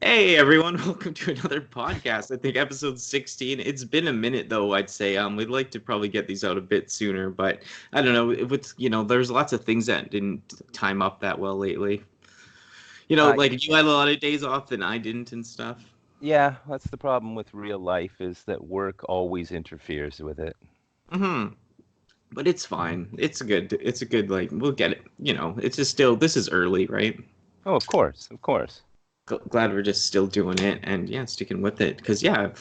Hey everyone, welcome to another podcast. I think episode 16. It's been a minute though, I'd say. We'd like to probably get these out a bit sooner, but I don't know. With there's lots of things that didn't time up that well lately. Like you Yeah, had a lot of days off and I didn't and stuff. yeah, that's the problem with real life is that work always interferes with it. Mm-hmm. But it's fine. It's a good like we'll get it. It's just still this is early, right? Oh, of course, of course. Glad we're just still doing it and yeah, sticking with it. Cause yeah.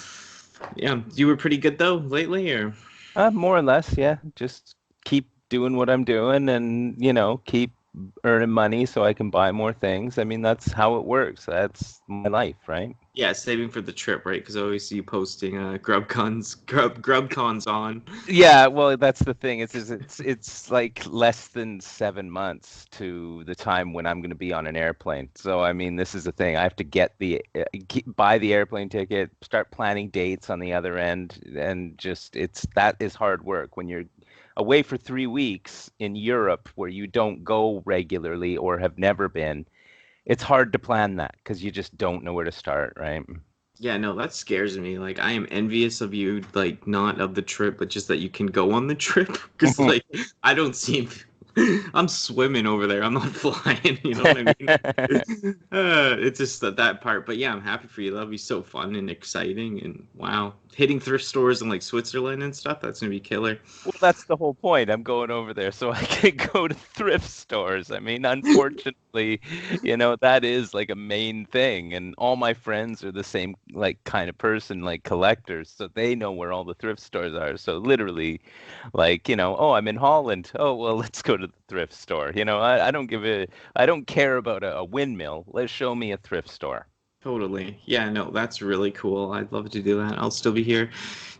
You were pretty good though lately, or More or less, yeah. Just keep doing what I'm doing and, keep earning money so I can buy more things. I mean, that's how it works. That's my life, right? yeah, saving for the trip, right? Because I always see you posting grub cons on. Yeah, well, that's the thing. It's like less than 7 months to the time when I'm going to be on an airplane. So I mean, this is the thing. I have to buy the airplane ticket, start planning dates on the other end, and just that is hard work when you're away for 3 weeks in Europe where you don't go regularly or have never been. It's hard to plan that because you just don't know where to start, right? Yeah, no, that scares me. Like, I am envious of you, like, not of the trip, but just that you can go on the trip. Because, like, I don't seem. I'm swimming over there. I'm not flying. You know what I mean? It's just that part. But yeah, I'm happy for you. That'll be so fun and exciting. And wow, hitting thrift stores in like Switzerland and stuff. That's gonna be killer. Well, that's the whole point. I'm going over there so I can go to thrift stores. I mean, unfortunately, that is like a main thing. And all my friends are the same like kind of person, like collectors. So they know where all the thrift stores are. So literally, like, oh, I'm in Holland. Oh, well, let's go to the thrift store. I don't care about a windmill. Let's show me a thrift store. Totally. Yeah, no, that's really cool. I'd love to do that. I'll still be here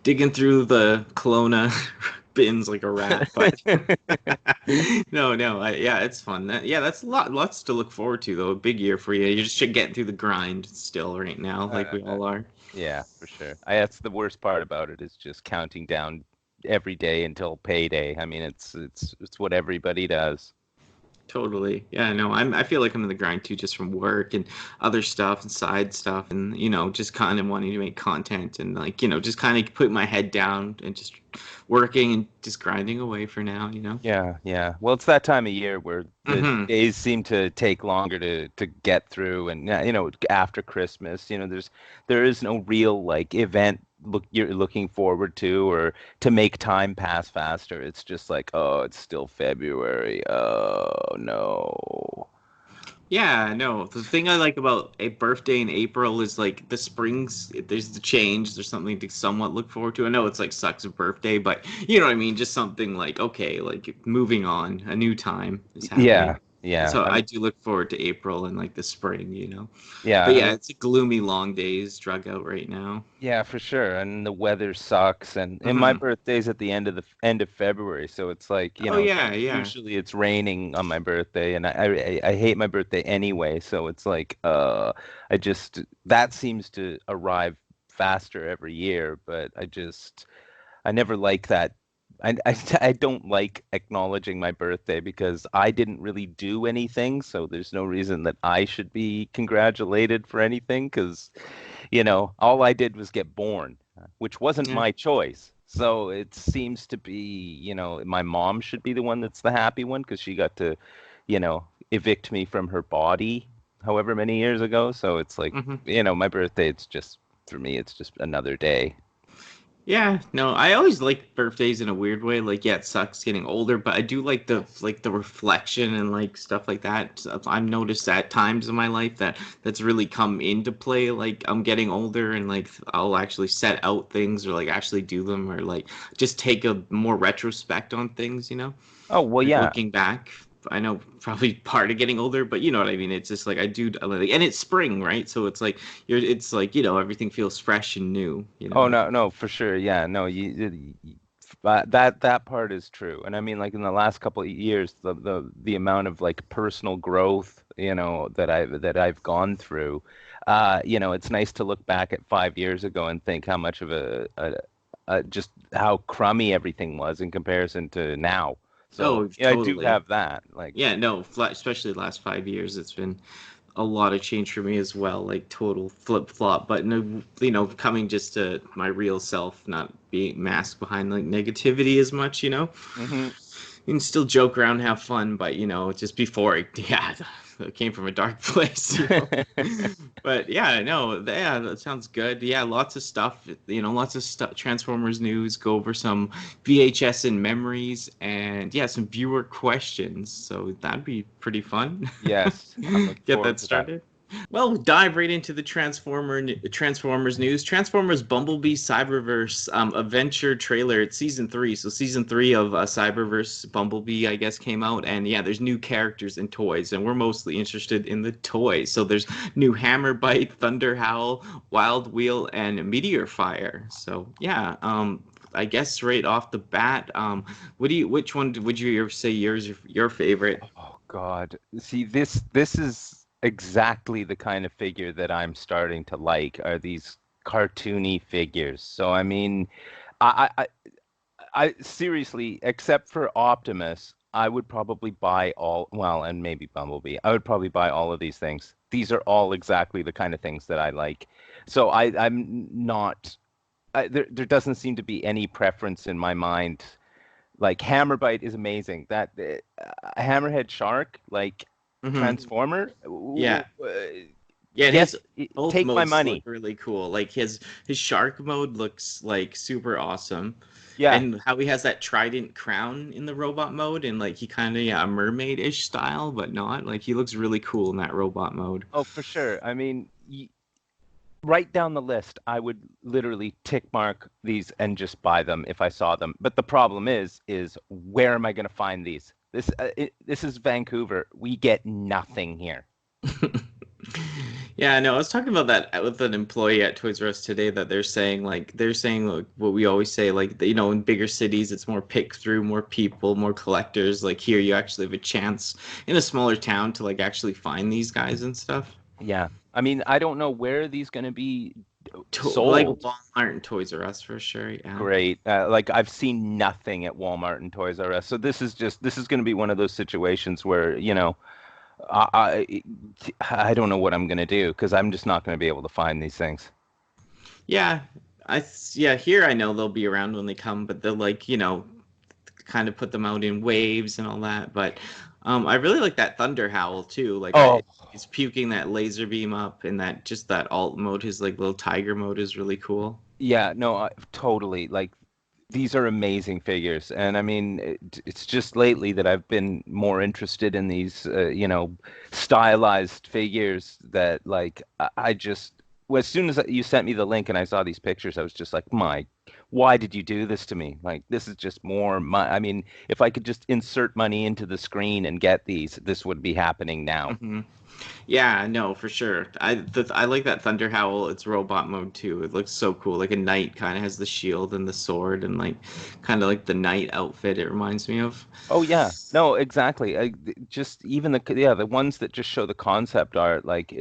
digging through the Kelowna bins like a rat, but no, yeah, it's fun. Yeah, that's lots to look forward to though. A big year for you. You're just getting through the grind still right now, like we Uh, all are. Yeah, for sure. That's the worst part about it is just counting down every day until payday. I mean, it's what everybody does. Totally. Yeah, no, I feel like I'm in the grind too, just from work and other stuff and side stuff and just kind of wanting to make content and like, just kind of put my head down and just working and just grinding away for now. Yeah, yeah. Well, it's that time of year where the Mm-hmm. days seem to take longer to get through, and yeah, after Christmas, there is no real like event you're looking forward to or to make time pass faster. It's just like, oh, it's still February. Oh no. Yeah, no. The thing I like about a birthday in April is like the springs. There's the change. There's something to somewhat look forward to. I know it's like sucks a birthday, but you know what I mean. Just something like okay, like moving on. A new time is happening. Yeah, yeah. So I do look forward to April and like the spring. Yeah, But I yeah, mean, it's a gloomy long days drug out right now. yeah, for sure. And the weather sucks. And my Hmm. birthday's at the end of February, so it's like, Oh yeah, yeah. usually it's raining on my birthday, and I hate my birthday anyway. So it's like, I just that seems to arrive faster every year, but I never like that. I don't like acknowledging my birthday because I didn't really do anything, so there's no reason that I should be congratulated for anything because all I did was get born, which wasn't Yeah. my choice. So it seems to be, my mom should be the one that's the happy one because she got to, evict me from her body however many years ago. So it's like, Hmm. my birthday, it's just, for me, it's just another day. Yeah, no, I always like birthdays in a weird way. Like, yeah, it sucks getting older, but I do like the reflection and like stuff like that. So I've noticed at times in my life that's really come into play. Like I'm getting older and like I'll actually set out things or like actually do them or like just take a more retrospect on things. Oh, well, Like yeah. looking back. I know probably part of getting older, but you know what I mean. It's just like I do, like, and it's spring, right? So it's like it's like everything feels fresh and new. Oh, no, no, for sure. Yeah, no, that part is true. And I mean, like in the last couple of years, the amount of like personal growth, that I've gone through, it's nice to look back at 5 years ago and think how much of just how crummy everything was in comparison to now. So Oh, yeah, I do totally. have that. Like, Yeah, no, especially the last 5 years, it's been a lot of change for me as well, like total flip flop. But no, coming just to my real self, not being masked behind like negativity as much. Hmm. You can still joke around, have fun, but just before yeah, it came from a dark place. But yeah, no, yeah, that sounds good. Yeah, lots of stuff, lots of stuff, Transformers news, go over some VHS and memories, and yeah, some viewer questions. So that'd be pretty fun. Yes, I'm looking Get forward that to that. started. Well, we'll dive right into the Transformers news. Transformers Bumblebee Cyberverse adventure trailer. It's season 3, so season 3 of Cyberverse Bumblebee, I guess, came out, and yeah, there's new characters and toys, and we're mostly interested in the toys. So there's new Hammerbyte, Thunderhowl, Wild Wheel, and Meteor Fire. So yeah, I guess right off the bat, which one would you say your favorite? Oh God. See, this is exactly the kind of figure that I'm starting to like, are these cartoony figures. So I mean, I I, I seriously, except for Optimus, I would probably buy all, well, and maybe Bumblebee. I would probably buy all of these things. These are all exactly the kind of things that I like. So I'm not there doesn't seem to be any preference in my mind. Like Hammerbyte is amazing. That Hammerhead Shark, like Hmm. Transformer. Yeah. Yeah, and Yes, his both take my modes look money. really cool. Like his shark mode looks like super awesome. Yeah. And how he has that trident crown in the robot mode, and like he kind of, yeah, a mermaid-ish style, but not. Like he looks really cool in that robot mode. Oh, for sure. I mean, right down the list, I would literally tick mark these and just buy them if I saw them. But the problem is where am I going to find these? This is Vancouver. We get nothing here. Yeah, no, I was talking about that with an employee at Toys R Us today, that they're saying like what we always say, like in bigger cities it's more pick through, more people, more collectors. Like here you actually have a chance in a smaller town to like actually find these guys and stuff. Yeah. I mean, I don't know where these going to be Like sold. Walmart and Toys R Us for sure. Yeah. Great. Like I've seen nothing at Walmart and Toys R Us. So this is going to be one of those situations where, I I don't know what I'm going to do because I'm just not going to be able to find these things. Yeah, yeah, here I know they'll be around when they come, but they'll like, kind of put them out in waves and all that. But I really like that Thunder Howl too. Like Oh, he's puking that laser beam up, and that alt mode, his like little tiger mode is really cool. yeah, no, totally. Like these are amazing figures. And I mean, it's just lately that I've been more interested in these, stylized figures that like I just, well, as soon as you sent me the link and I saw these pictures, I was just like, why did you do this to me? Like, this is just more I mean, if I could just insert money into the screen and get these, this would be happening now. Hmm. Yeah, no, for sure. I like that Thunder Howl. It's robot mode too. It looks so cool. Like a knight, kind of has the shield and the sword, and like kind of like the knight outfit. It reminds me of. Oh yeah, no, exactly. Just even the ones that just show the concept art, like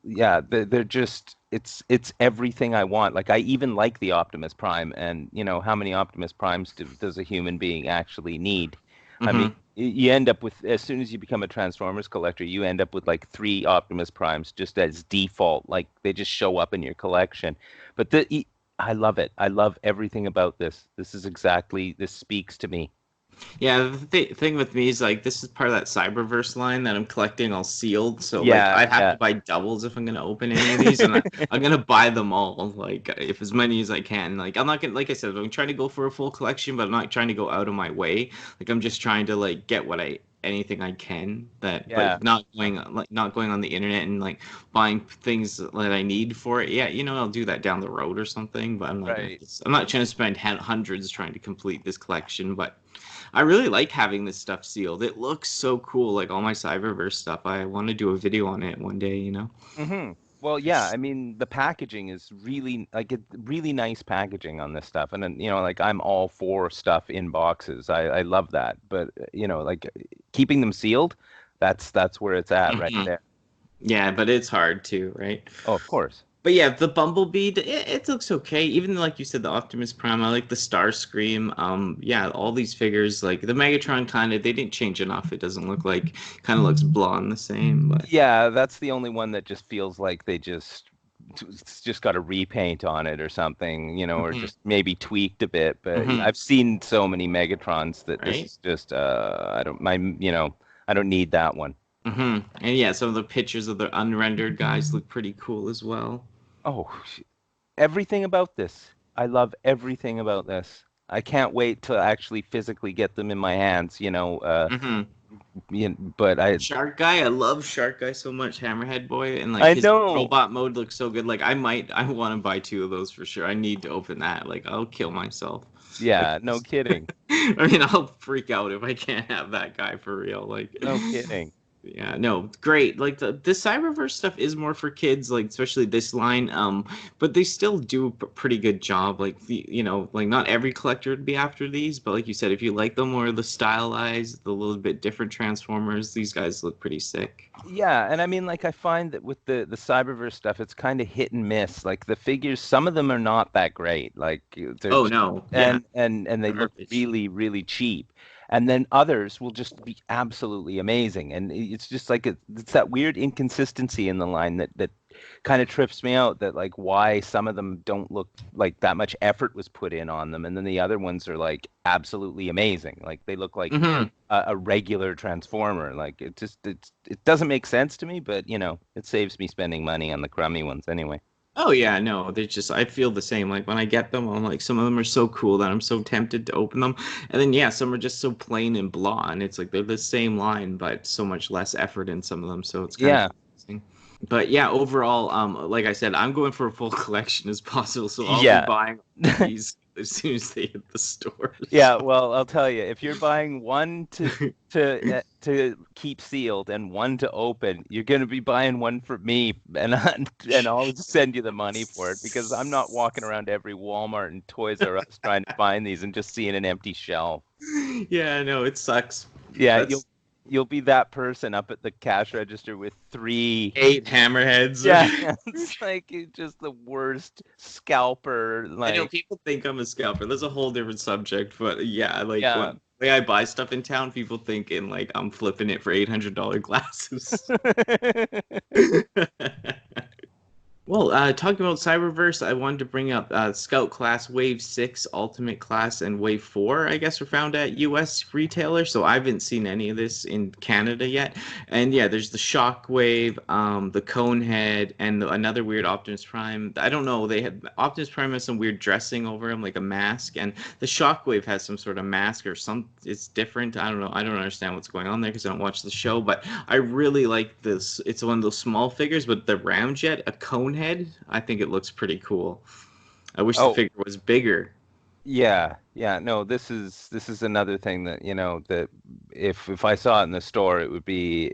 yeah, they're just it's everything I want. Like I even like the Optimus Prime, and how many Optimus Primes does a human being actually need? I mean, Hmm. you end up with, as soon as you become a Transformers collector, you end up with like 3 Optimus Primes just as default. Like they just show up in your collection. But I love it. I love everything about this. This speaks to me. Yeah, the thing with me is like this is part of that Cyberverse line that I'm collecting all sealed. So like Yeah, I'd have yeah. to buy doubles if I'm gonna open any of these, and I'm gonna buy them all. Like if as many as I can. Like I'm not gonna, like I said, I'm trying to go for a full collection, but I'm not trying to go out of my way. Like I'm just trying to like get anything I can, but Yeah, not going on the internet and like buying things that I need for it. Yeah, I'll do that down the road or something, but right. I'm not trying to spend hundreds trying to complete this collection. But I really like having this stuff sealed. It looks so cool, like all my Cyberverse stuff. I want to do a video on it one day. Hmm. Well, yeah, I mean, the packaging is really like really nice packaging on this stuff. And then, like I'm all for stuff in boxes. I love that. But, like keeping them sealed, that's where it's at right Mhm. there. Yeah, but it's hard too, right? Oh, of course. But yeah, the Bumblebee, it looks okay. Even like you said, the Optimus Prime, I like the Starscream. Yeah, all these figures, like the Megatron, kind of they didn't change enough. It doesn't look like kind of looks blonde the same. But Yeah, that's the only one that just feels like they just got a repaint on it or something, or Mhm, just maybe tweaked a bit. But mhm, I've seen so many Megatrons that this right. is just I don't need that one. And yeah, some of the pictures of the unrendered guys look pretty cool as well. Oh, everything about this. I love everything about this. I can't wait to actually physically get them in my hands. hmm But Shark Guy, I love Shark Guy so much. Hammerhead Boy, and like I his know. robot mode looks so good. Like I want to buy two of those for sure. I need to open that. Like I'll kill myself. Like, Yeah, no kidding. I mean, I'll freak out if I can't have that guy for real. Like, No kidding. yeah, no, great. Like the Cyberverse stuff is more for kids, like especially this line. But they still do a pretty good job. Like like not every collector would be after these, but like you said, if you like the more the stylized, the little bit different Transformers, these guys look pretty sick. Yeah, and I mean, like I find that with the Cyberverse stuff, it's kind of hit and miss. Like the figures, some of them are not that great. Like they're Oh just, no, yeah, and they look garbage. really, really cheap. And then others will just be absolutely amazing. And it's just like it's that weird inconsistency in the line that kind of trips me out. That like why some of them don't look like that much effort was put in on them, and then the other ones are like absolutely amazing. Like they look like hmm a regular transformer. Like it doesn't make sense to me, but it saves me spending money on the crummy ones anyway. Oh yeah, no, they just I feel the same. Like when I get them, I'm like some of them are so cool that I'm so tempted to open them. And then yeah, some are just so plain and blah, and it's like they're the same line, but so much less effort in some of them. So it's kind of Yeah. confusing. But yeah, overall, like I said, I'm going for a full collection as possible. So I'll be Yeah. buying these as soon as they hit the stores. Yeah, well, I'll tell you, if you're buying one to keep sealed and one to open, you're going to be buying one for me, and I'll send you the money for it because I'm not walking around every Walmart and Toys R Us trying to find these and just seeing an empty shelf. Yeah, no, it sucks. Yeah, That's you'll be that person up at the cash register with three. 8 hammerheads. Yeah, it's like just the worst scalper. I know Like, people think I'm a scalper. That's a whole different subject, but yeah, like yeah. when way I buy stuff in town, people thinking like I'm flipping it for $800 glasses. Well, talking about Cyberverse, I wanted to bring up Scout Class Wave 6, Ultimate Class, and Wave 4, I guess, are found at US retailers. So I haven't seen any of this in Canada yet. And yeah, there's the Shockwave, the Conehead, and another weird Optimus Prime. I don't know, they had Optimus Prime has some weird dressing over him, like a mask, and the Shockwave has some sort of mask or some, it's different. I don't know. I don't understand what's going on there because I don't watch the show, but I really like this. It's one of those small figures, but the Ramjet, a cone head, I think it looks pretty cool. I wish the Oh, figure was bigger. yeah, yeah. No, this is another thing that, that if I saw it in the store, it would be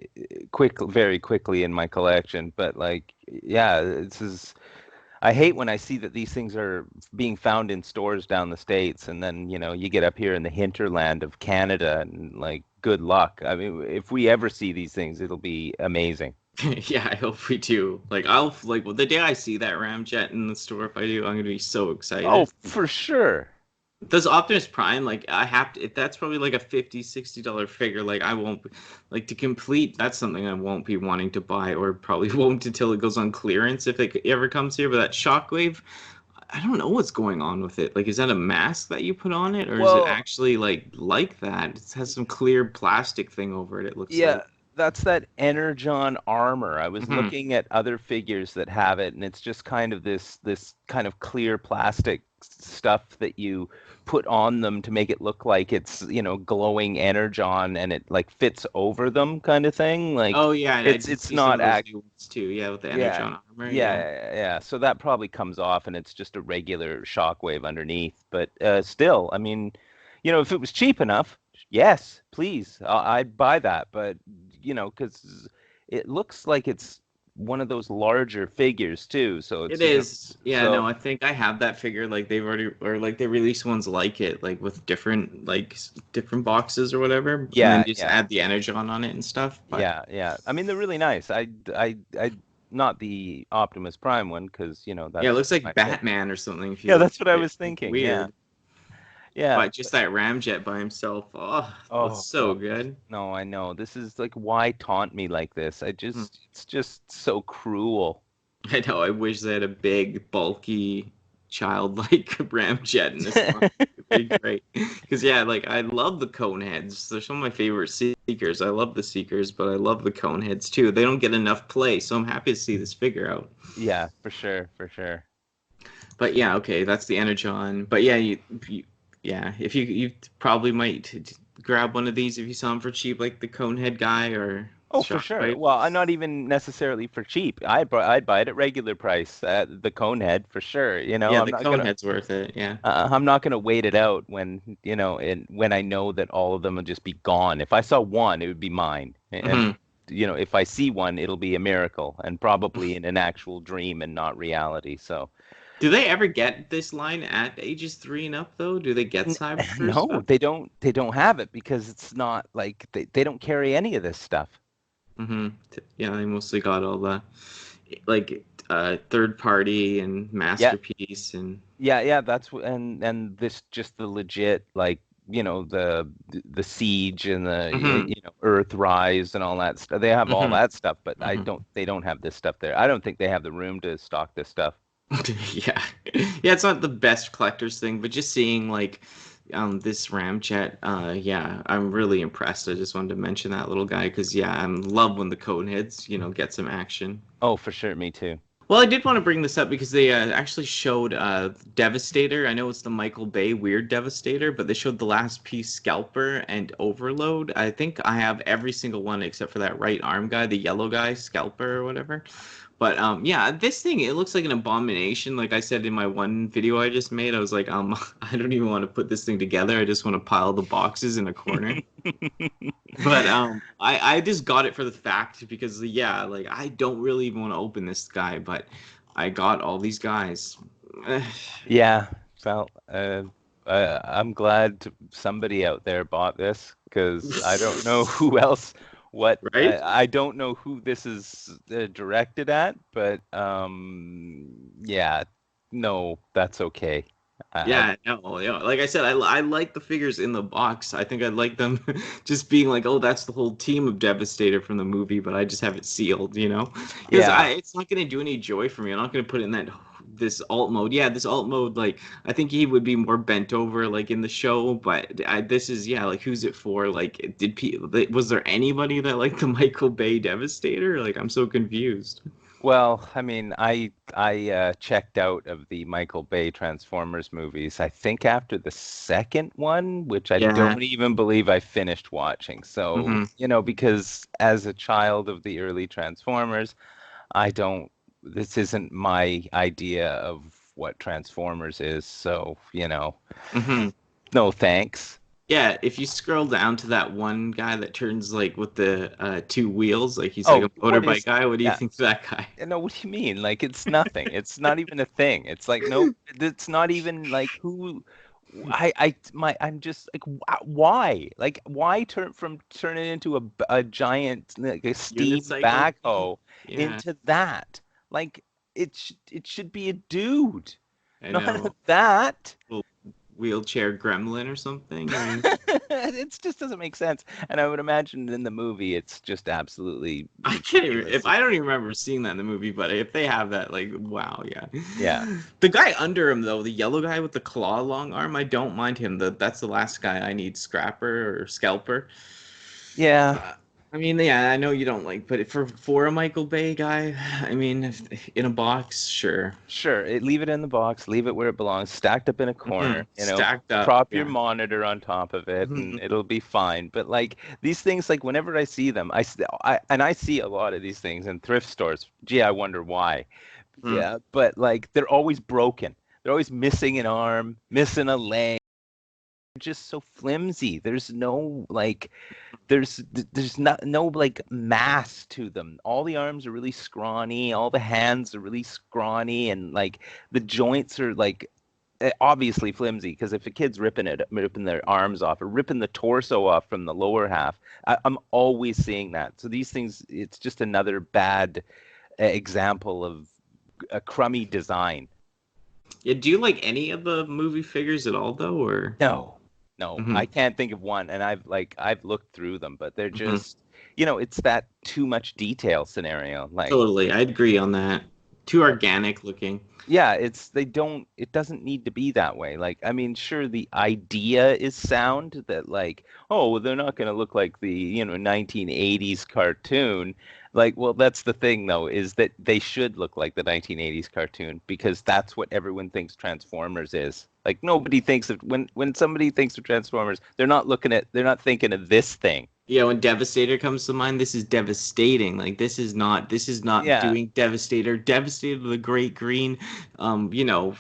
very quickly in my collection. But like, yeah, this is. I hate when I see that these things are being found in stores down the States, and then, you get up here in the hinterland of Canada, and like, good luck. I mean, if we ever see these things, it'll be amazing. Yeah, I hope we do. Like I'll like well, the day I see that Ramjet in the store, if I do, I'm gonna be so Oh, excited. for sure. Does Optimus Prime like I have to if that's probably like a $50-$60 figure, like I won't like to complete that's something I won't be wanting to buy or probably won't until it goes on clearance if it ever comes here. But that Shockwave, I don't know what's going on with it. Like, is that a mask that you put on it, or is it Well, actually like that? It has some clear plastic thing over it. It looks yeah, like. that's that Energon armor. I was hmm looking at other figures that have it, and it's just kind of this kind of clear plastic stuff that you put on them to make it look like it's, glowing Energon, and it like fits over them kind of thing. Like Oh yeah, I did it's see some not of those act new ones too. Yeah, with the yeah. Energon armor. Yeah, Yeah. yeah, yeah. So that probably comes off, and it's just a regular shockwave underneath. But still, I mean, if it was cheap enough, yes, please, I'd buy that. But because it looks like it's one of those larger figures too. So It it's is. Yeah, so no, I think I have that figure. Like they've already, or like they released ones like it, like with different, like different boxes or whatever, and then yeah, just yeah, add the Energon on it and stuff. But yeah, yeah. I mean, they're really nice. I not the Optimus Prime one, because that's Yeah, it looks like my pick. Batman or something. If you Yeah, look that's what I at it. was thinking. Yeah, Weird. yeah. But just that Ramjet by himself. Oh, looks Oh so God. good. No, I know. This is like, why taunt me like this? Hmm. It's just so cruel. I know. I wish they had a big, bulky, childlike Ramjet in this line. It'd be great. Because yeah, like I love the Coneheads. They're some of my favorite Seekers. I love the Seekers, but I love the Coneheads too. They don't get enough play, so I'm happy to see this figure out. Yeah, for sure, for sure. But yeah, okay, that's the Energon. But yeah, yeah, if you probably might grab one of these if you saw them for cheap, like the Conehead guy or Oh, for sure. Shockbite. Well, I'm not even necessarily for cheap. I'd buy it at regular price at the Conehead for sure. Yeah, the Conehead's worth it. Yeah. I'm not gonna wait it out when and when I know that all of them will just be gone. If I saw one, it would be mine. And Hmm. if I see one, it'll be a miracle and probably in an actual dream and not reality. So Do they ever get this line at ages 3 and up though? Do they get N- Cyberverse no, stuff? they don't have it because it's not like they don't carry any of this stuff. Hmm. Yeah, they mostly got all the like third party and Yeah, masterpiece and yeah, and this just the legit, like, the siege and the hmm Earthrise and all that stuff. They have all hmm that stuff, but hmm they don't have this stuff there. I don't think they have the room to stock this stuff. Yeah. Yeah, it's not the best collector's thing, but just seeing like this Ramjet, yeah, I'm really impressed. I just wanted to mention that little guy because yeah, I love when the Coneheads, get some action. Oh, for sure, me too. Well, I did want to bring this up because they actually showed Devastator. I know it's the Michael Bay Weird Devastator, but they showed the last piece Scalper and Overload. I think I have every single one except for that right arm guy, the yellow guy, Scalper or whatever. But yeah, this thing it looks like an abomination. Like I said in my one video I just made, I was like, I don't even want to put this thing together. I just want to pile the boxes in a corner. But I just got it for the fact because yeah, like I don't really even want to open this guy, but I got all these guys. Yeah, well, I'm glad somebody out there bought this because I don't know who else. Right? I don't know who this is directed at, but yeah, no, that's okay. I Yeah, no, like I said, I like the figures in the box. I think I like them just being like, oh, that's the whole team of Devastator from the movie, but I just have it sealed, because yeah, it's not gonna do any joy for me. I'm not gonna put it in that this alt mode. Yeah, this alt mode, like I think he would be more bent over like in the show, but this is yeah, like who's it for? Like, was there anybody that liked the Michael Bay Devastator? Like, I'm so confused. well, I mean, I checked out of the Michael Bay Transformers movies, I think after the second one, which I Yeah. don't even believe I finished watching. So, Hmm. because as a child of the early Transformers, I don't, this isn't my idea of what Transformers is. So, Hmm. no thanks. Yeah, if you scroll down to that one guy that turns like with the two wheels, like he's like Oh, a what motorbike is, guy. What do you yeah. think of that guy? No, what do you mean? Like, it's nothing. It's not even a thing. It's like, nope, it's not even like who. I'm just like, why? Like, why turn it into a giant, like a steam Unicycle thing? backhoe Yeah, into that? Like, it should be a dude, I not know. that. Little wheelchair gremlin or something. I mean, It just doesn't make sense. And I would imagine in the movie, it's just absolutely I can't even. ridiculous. If I don't even remember seeing that in the movie, but if they have that, like, wow, yeah. Yeah. The guy under him though, the yellow guy with the claw long arm, I don't mind him. That's the last guy I need, Scrapper or Scalper. Yeah. Uh, I mean, yeah, I know you don't like, but for a Michael Bay guy, I mean, in a box, sure. Sure, leave it in the box, leave it where it belongs, stacked up in a corner, Stacked up, prop your yeah. monitor on top of it and Mhm. it'll be fine. But like these things, like whenever I see them, I see a lot of these things in thrift stores. Gee, I wonder why. Mhm. Yeah, but like they're always broken. They're always missing an arm, missing a leg. They're just so flimsy. There's no like there's not no like mass to them. All the arms are really scrawny, all the hands are really scrawny, and like the joints are like obviously flimsy because if a kid's ripping their arms off or ripping the torso off from the lower half, I'm always seeing that. So these things, it's just another bad example of a crummy design. Yeah, do you like any of the movie figures at all, though, or? No, I Hmm. can't think of one, and I've looked through them, but they're Hmm. just, it's that too much detail scenario. Like, Totally, I agree on that. Too organic looking. yeah, it doesn't need to be that way. Like, I mean, sure, the idea is sound that like, oh, well, they're not going to look like the, 1980s cartoon. Like, well, that's the thing though, is that they should look like the 1980s cartoon because that's what everyone thinks Transformers is. Like, nobody thinks of when somebody thinks of Transformers, they're not thinking of this thing. Yeah, when Devastator comes to mind, this is devastating. Like this is not Yeah, doing Devastator. Devastator the Great Green, um, you know,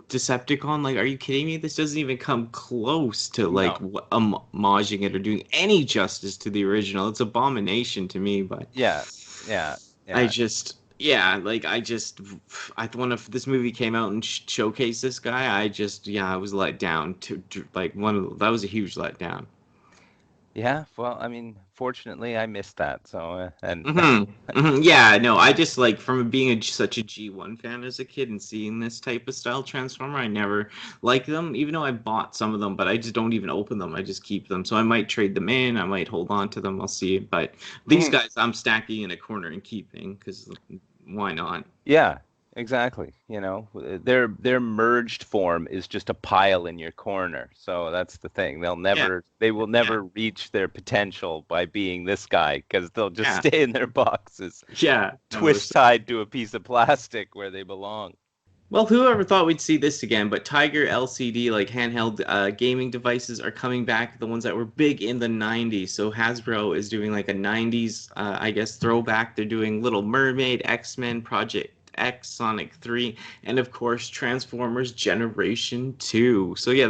Decepticon. Like, are you kidding me? This doesn't even come close to like no. homaging it or doing any justice to the original. It's abomination to me, but Yeah, yeah, I yeah. just yeah, like I when if this movie came out and showcased this guy, I was let down to like that was a huge letdown. Yeah, well, I mean, fortunately, I missed that. So, and Yeah, no, I just like from being such a G1 fan as a kid and seeing this type of style Transformer, I never liked them, even though I bought some of them, but I just don't even open them. I just keep them. So I might trade them in, I might hold on to them, I'll see. But these Mhm. guys I'm stacking in a corner and keeping because why not? Yeah, exactly. Their merged form is just a pile in your corner. So that's the thing. Yeah, They will yeah, never reach their potential by being this guy because they'll just yeah, stay in their boxes, yeah. No, twist tied to a piece of plastic where they belong. well, whoever thought we'd see this again? But Tiger LCD, like handheld gaming devices, are coming back. The ones that were big in the '90s. So Hasbro is doing like a '90s, I guess, throwback. They're doing Little Mermaid, X-Men, Project X, Sonic 3, and of course Transformers Generation 2. So yeah,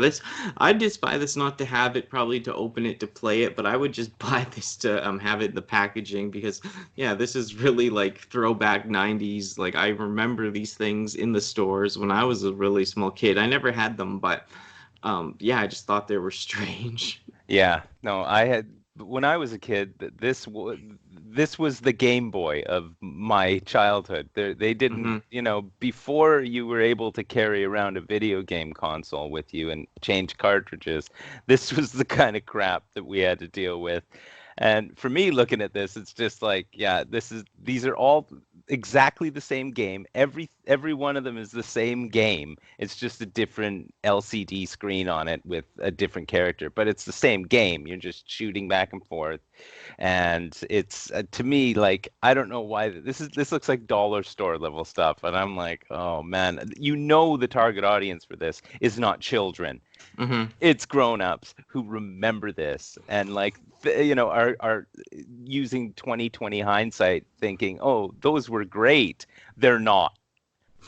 I'd just buy this not to have it, probably to open it to play it, but I would just buy this to have it in the packaging because yeah, this is really like throwback 90s. Like I remember these things in the stores when I was a really small kid. I never had them, but yeah, I just thought they were strange. Yeah, no, I had when I was a kid, this was the Game Boy of my childhood. They didn't, Hmm. before you were able to carry around a video game console with you and change cartridges, this was the kind of crap that we had to deal with. And for me, looking at this, it's just like, yeah, these are all exactly the same game. Every one of them is the same game. It's just a different LCD screen on it with a different character, but it's the same game. You're just shooting back and forth, and it's to me like I don't know why this looks like dollar store level stuff, and I'm like, oh man, the target audience for this is not children. Hmm. It's grown-ups who remember this and like are using 2020 hindsight thinking, oh, those were great. They're not.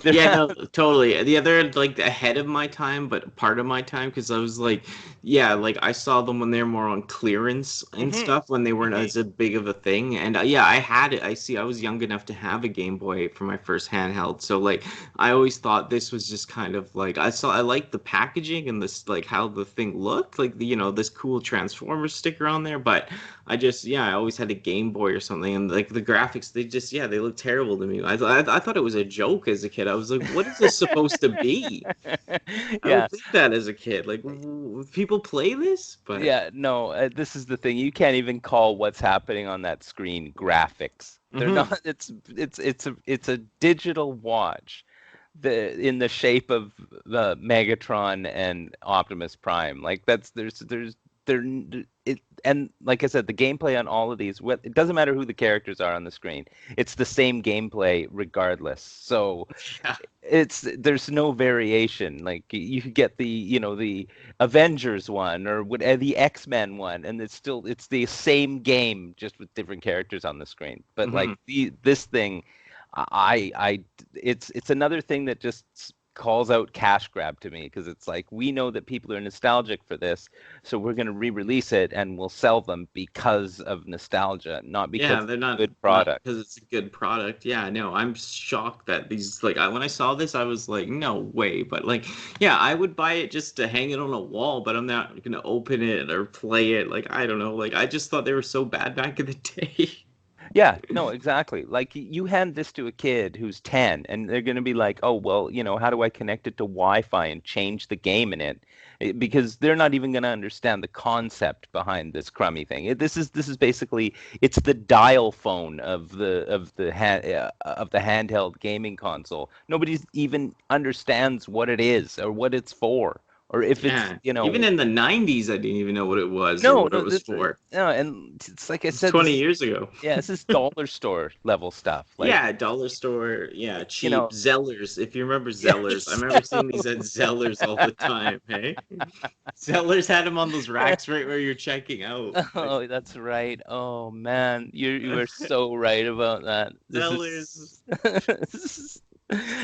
They're Yeah, not. no, totally. The other like ahead of my time, but part of my time because I was like, yeah, like I saw them when they were more on clearance and Hmm. stuff when they weren't Hmm. as a big of a thing. And yeah, I had it. I was young enough to have a Game Boy for my first handheld. So like, I always thought this was just kind of like I liked the packaging and this like how the thing looked, like this cool Transformers sticker on there. But I always had a Game Boy or something, and like the graphics, they look terrible to me. I thought it was a joke as a kid. I was like, what is this supposed to be? I Yeah, would think that as a kid. Like, people play this, but yeah, no, this is the thing. You can't even call what's happening on that screen graphics. They're hmm. not. It's a digital watch, in the shape of the Megatron and Optimus Prime. Like there's there it and like I said, the gameplay on all of these, it doesn't matter who the characters are on the screen. It's the same gameplay regardless. So Yeah, there's no variation. Like you could get the Avengers one or the X-Men one, and it's the same game just with different characters on the screen. But like hmm. this thing, it's another thing that just calls out cash grab to me because it's like we know that people are nostalgic for this, so we're going to re-release it and we'll sell them because of nostalgia, not because Yeah, it's they're a not good not product. because it's a good product. Yeah, no, I'm shocked that these like when I saw this, I was like, no way. But like, yeah, I would buy it just to hang it on a wall, but I'm not gonna open it or play it. Like, I don't know. Like, I just thought they were so bad back in the day. Yeah, no, exactly. Like you hand this to a kid who's 10 and they're going to be like, "Oh, well, how do I connect it to Wi-Fi and change the game in it?" Because they're not even going to understand the concept behind this crummy thing. This is basically it's the dial phone of the handheld gaming console. Nobody even understands what it is or what it's for or if it's, Yeah. Even in the 90s, I didn't even know what it was or no, what it no, was for. no, and it's like I It's said, 20 years ago. yeah, this is dollar store level stuff. Like, Yeah, dollar store. Yeah, you cheap. know, Zellers. If you remember yeah, Zellers, I remember seeing these at Zellers all the time. Hey, Zellers had them on those racks right where you're checking out. Like, oh, that's right. Oh man, you are so right about that. This Zellers. is, this is,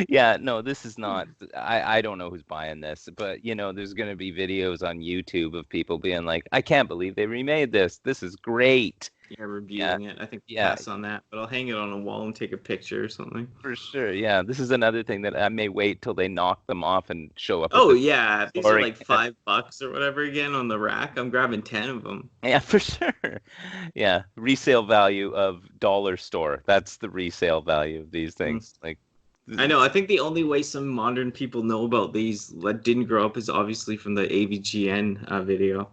yeah, no, this is not. I don't know who's buying this, but there's gonna be videos on YouTube of people being like, I can't believe they remade this. This is great. Yeah, Yeah, reviewing it. I think yeah, pass on that, but I'll hang it on a wall and take a picture or something. for sure. Yeah, this is another thing that I may wait till they knock them off and show up at Oh the yeah, if these are store like again. $5 or whatever again on the rack, I'm grabbing 10 of them. Yeah, for sure. Yeah, resale value of dollar store. That's the resale value of these things. Like, I know. I think the only way some modern people know about these that didn't grow up is obviously from the AVGN video.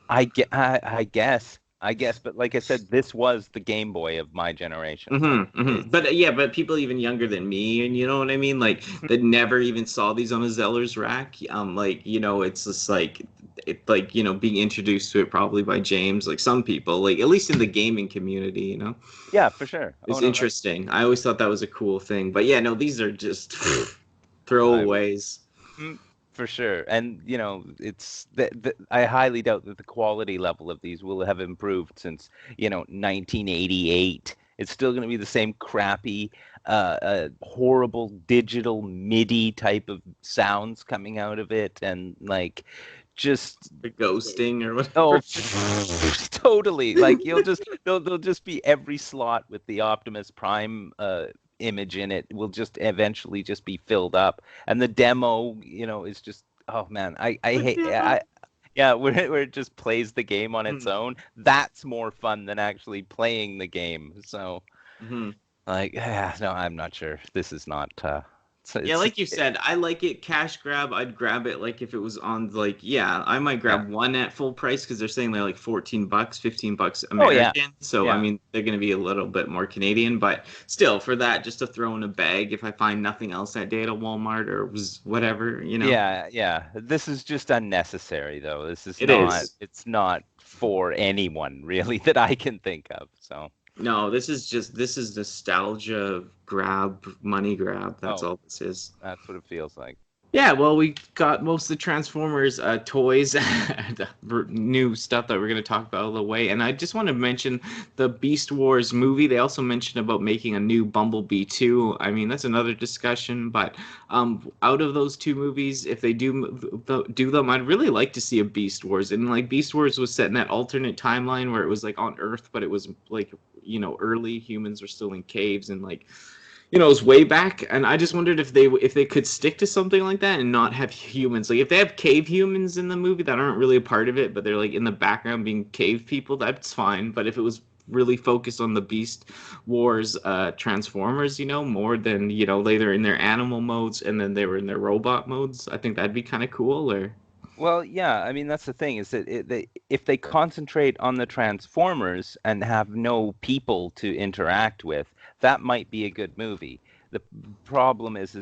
I guess, but like I said, this was the Game Boy of my generation. Like, it's But yeah, but people even younger than me, and you know what I mean, like that never even saw these on a Zeller's rack. Like it's just like being introduced to it probably by James. Like some people, like at least in the gaming community, yeah, for sure. Oh it's no, that's interesting. I always thought that was a cool thing. But yeah, no, these are just I throwaways. mm, for sure. And it's I highly doubt that the quality level of these will have improved since 1988. It's still going to be the same crappy, horrible digital MIDI type of sounds coming out of it, and like just The ghosting or oh, whatever. totally. Like they'll just be every slot with the Optimus Prime image in it will just eventually just be filled up, and the demo, is just oh man, I The hate demo. yeah, where it just plays the game on its Hmm. own. That's more fun than actually playing the game. So Mhm. like, yeah, no, I'm not sure. This is not. So Yeah, it's like you said, I like it cash grab. I'd grab it like if it was on like yeah, I might yeah. grab one at full price because they're saying they're like $14, $15 Oh yeah, American. So I yeah. mean they're gonna be a little bit more Canadian, but still for that just to throw in a bag if I find nothing else that day at a Walmart or was whatever. Yeah, yeah. This is just unnecessary, though. This is It not, is. it's not for anyone really that I can think of. So, No, this is nostalgia grab, money grab. That's oh, all this is. that's what it feels like. Yeah, well, we got most of the Transformers toys, the new stuff that we're going to talk about all the way. And I just want to mention the Beast Wars movie. They also mentioned about making a new Bumblebee 2. I mean, that's another discussion. But out of those two movies, if they do them, I'd really like to see a Beast Wars. And like Beast Wars was set in that alternate timeline where it was like on Earth, but it was like early humans were still in caves and like it was way back, and I just wondered if they could stick to something like that and not have humans. Like if they have cave humans in the movie that aren't really a part of it, but they're like in the background being cave people, that's fine. But if it was really focused on the Beast Wars Transformers, more than later in their animal modes and then they were in their robot modes, I think that'd be kind of cool. Or Well, yeah, I mean, that's the thing is that if they concentrate on the Transformers and have no people to interact with, that might be a good movie. The problem is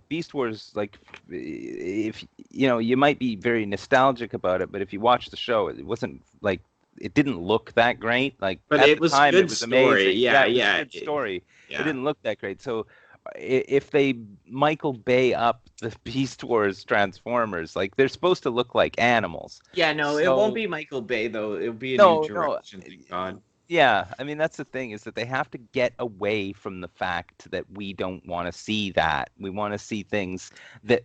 Beast Wars, like, if you might be very nostalgic about it, but if you watch the show, it wasn't like it didn't look that great. Like but at it the was time, it good was story. amazing. Yeah, Yeah, it was a yeah, good story. It yeah. didn't look that great. So if they Michael Bay up the Beast Wars Transformers, like they're supposed to look like animals. Yeah, no, it won't So be Michael Bay though. It'll be a new no, direction. Thank God. yeah, I mean that's the thing is that they have to get away from the fact that we don't want to see that. We want to see things that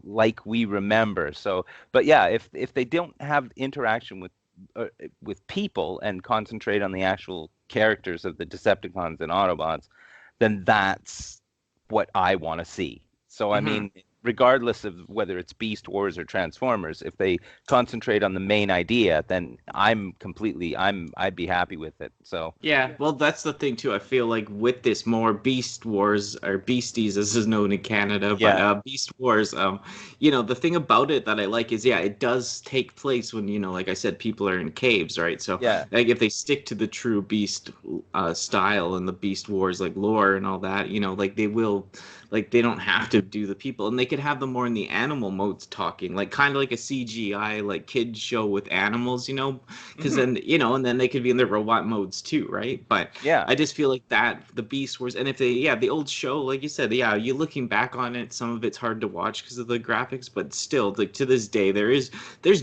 like we remember. So, but yeah, if they don't have interaction with people and concentrate on the actual characters of the Decepticons and Autobots, then that's what I want to see. So I Hmm. mean, regardless of whether it's Beast Wars or Transformers, if they concentrate on the main idea, then I'd be happy with it. So Yeah, well, that's the thing too. I feel like with this more Beast Wars or Beasties, as is known in Canada, but yeah, Beast Wars, the thing about it that I like is, yeah, it does take place when, like I said, people are in caves, right? So, yeah, like, if they stick to the true Beast style and the Beast Wars like lore and all that, like they will, like they don't have to do the people, and they could have them more in the animal modes talking, like kind of like a CGI like kids show with animals, because then and then they could be in their robot modes too, right? But yeah. I just feel like that the Beast Wars, and if they, yeah, the old show, like you said, yeah, you looking back on it, some of it's hard to watch because of the graphics, but still, like to this day, there's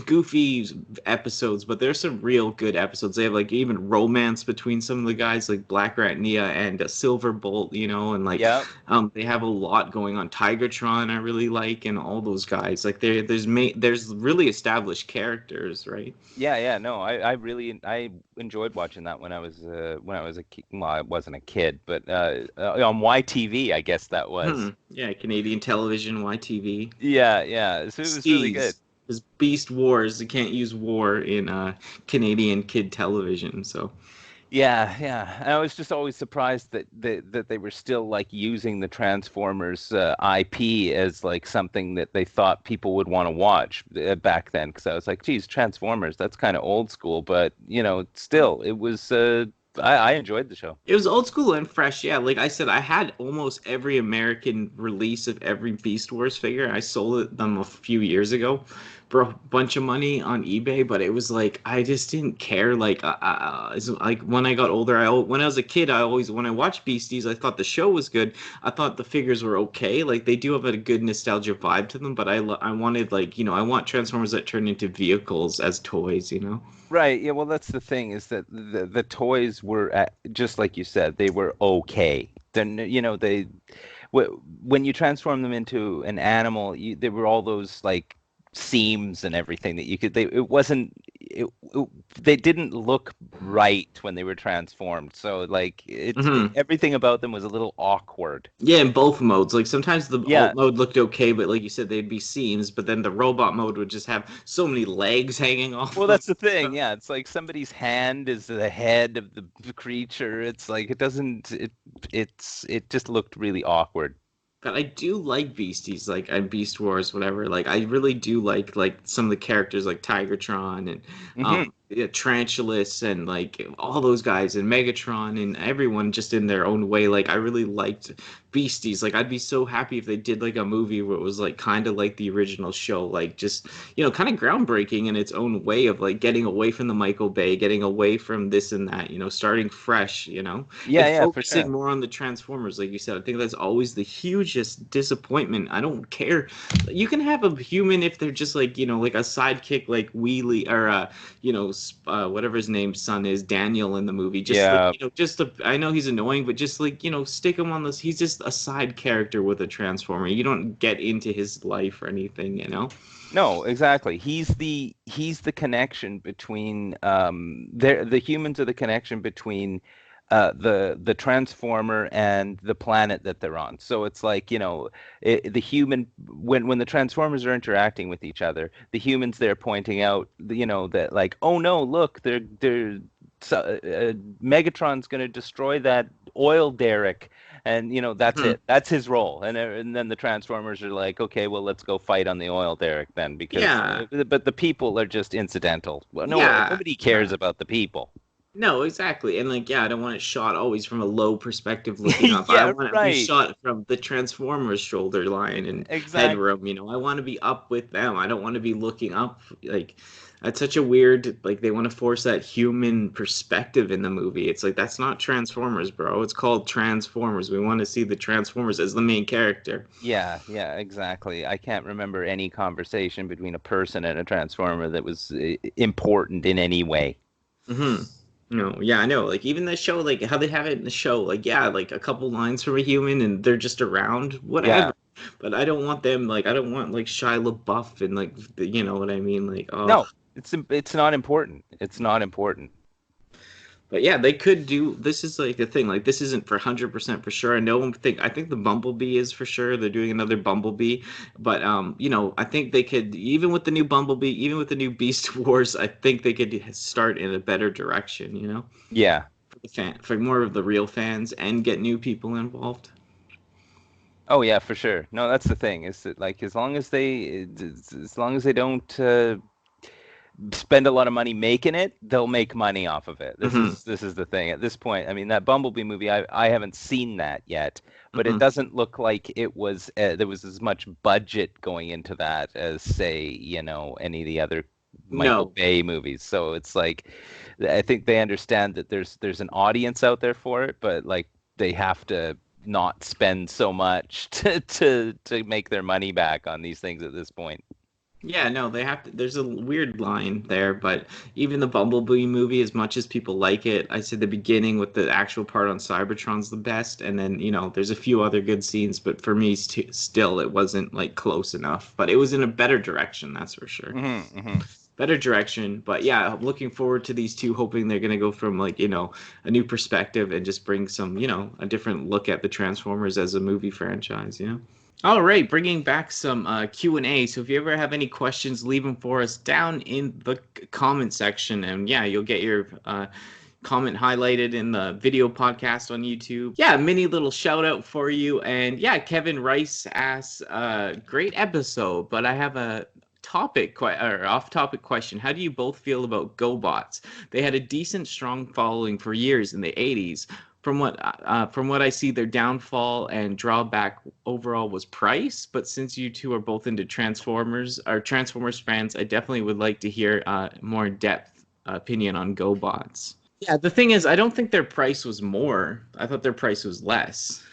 goofy episodes, but there's some real good episodes. They have like even romance between some of the guys, like Black Rat Nia and Silverbolt, and like Yeah. they have a lot going on. Tigertron, I really like, and all those guys. Like there's really established characters, right? Yeah. No, I really enjoyed watching that when I was a kid. Well, I wasn't a kid, but on YTV, I guess that was. Yeah, Canadian television, YTV. Yeah. So it was really good. Steez. Because Beast Wars, you can't use war in Canadian kid television, so. Yeah. And I was just always surprised that they were still like using the Transformers IP as like something that they thought people would want to watch back then. Because I was like, geez, Transformers, that's kind of old school, but still, it was. I enjoyed the show. It was old school and fresh, yeah. Like I said, I had almost every American release of every Beast Wars figure. I sold them a few years ago for a bunch of money on eBay, but it was like I just didn't care. Like, it's like when I got older, when I was a kid, when I watched Beasties, I thought the show was good. I thought the figures were okay. Like they do have a good nostalgia vibe to them, but I wanted like I want Transformers that turn into vehicles as toys. Right. Yeah. Well, that's the thing is that the toys were just like you said, they were okay. Then when you transform them into an animal, there were all those like seams and everything that you could. They didn't look right when they were transformed. So like everything about them was a little awkward. Yeah, in both modes. Like sometimes the Yeah. alt mode looked okay, but like you said, they'd be seams. But then the robot mode would just have so many legs hanging off. Well, that's the thing. Yeah, it's like somebody's hand is the head of the creature. It's like it doesn't. It just looked really awkward. But I do like Beasties, like and Beast Wars, whatever. Like I really do like some of the characters, like Tigertron and yeah, Tarantulas and like all those guys and Megatron and everyone just in their own way. Like I really liked Beasties. Like I'd be so happy if they did like a movie where it was like kind of like the original show, like just kind of groundbreaking in its own way of like getting away from the Michael Bay, getting away from this and that, starting fresh, and Yeah, for focusing sure. more on the Transformers, like you said. I think that's always the hugest disappointment. I don't care. You can have a human if they're just like like a sidekick, like Wheelie or whatever his name's son is, Daniel in the movie. Just Yeah. I know he's annoying, but just like stick him on this. He's just a side character with a Transformer. You don't get into his life or anything. No, exactly. He's the connection between the humans are the connection between the transformer and the planet that they're on. So it's like the human when the transformers are interacting with each other, the humans they're pointing out that like, oh no, look, they're Megatron's going to destroy that oil derrick. And that's it. That's his role. And then the Transformers are like, okay, well, let's go fight on the oil derrick then, because but the people are just incidental. Well, nobody cares about the people. No, exactly. And like, yeah, I don't want it shot always from a low perspective looking up. Yeah, I want it to be shot from the Transformers shoulder line and headroom, I want to be up with them. I don't want to be looking up. Like that's such a weird, like they want to force that human perspective in the movie. It's like that's not Transformers, bro. It's called Transformers. We want to see the Transformers as the main character. Yeah, exactly. I can't remember any conversation between a person and a Transformer that was important in any way. No, yeah, I know. Like even the show, like how they have it in the show, like yeah, like a couple lines from a human and they're just around, whatever. Yeah. But I don't want them like I don't want like Shia LaBeouf and like you know what I mean, like oh. No, it's not important. It's not important. But yeah, they could do. This is like the thing. Like this isn't for 100% for sure. I think the Bumblebee is for sure. They're doing another Bumblebee, but I think they could even with the new Bumblebee, even with the new Beast Wars. I think they could start in a better direction. Yeah. For the for more of the real fans and get new people involved. Oh yeah, for sure. No, that's the thing. Is that like as long as they don't spend a lot of money making it, they'll make money off of it. Hmm. This is the thing. At this point, I mean, that Bumblebee movie, I haven't seen that yet, but it Hmm. doesn't look like it was there was as much budget going into that as say, any of the other Michael No. Bay movies. So it's like I think they understand that there's an audience out there for it, but like they have to not spend so much to make their money back on these things at this point. Yeah, no, they have to. There's a weird line there, but even the Bumblebee movie, as much as people like it, I said the beginning with the actual part on Cybertron's the best, and then there's a few other good scenes, but for me, still, it wasn't like close enough. But it was in a better direction, that's for sure. Hmm. Better direction, but yeah, I'm looking forward to these two, hoping they're gonna go from like a new perspective and just bring some a different look at the Transformers as a movie franchise. All right, bringing back some Q&A. So if you ever have any questions, leave them for us down in the comment section. And yeah, you'll get your comment highlighted in the video podcast on YouTube. Yeah, mini little shout out for you. And yeah, Kevin Rice asks, great episode, but I have a off-topic question. How do you both feel about GoBots? They had a decent, strong following for years in the 80s. From what I see, their downfall and drawback overall was price. But since you two are both into Transformers fans, I definitely would like to hear more in-depth opinion on GoBots. Yeah, the thing is, I don't think their price was more. I thought their price was less.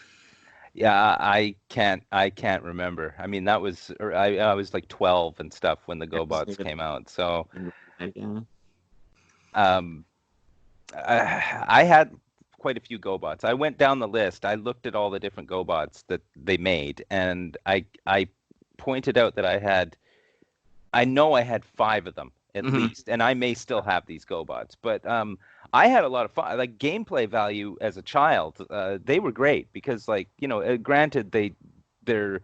Yeah, I can't remember. I mean, that was I was like 12 and stuff when the I wasn't GoBots even came out. So, yeah. um, I had quite a few GoBots. I went down the list. I looked at all the different GoBots that they made, and I pointed out that I know I had five of them at Hmm. least, and I may still have these GoBots, but I had a lot of fun. Like gameplay value as a child, they were great because, like, granted their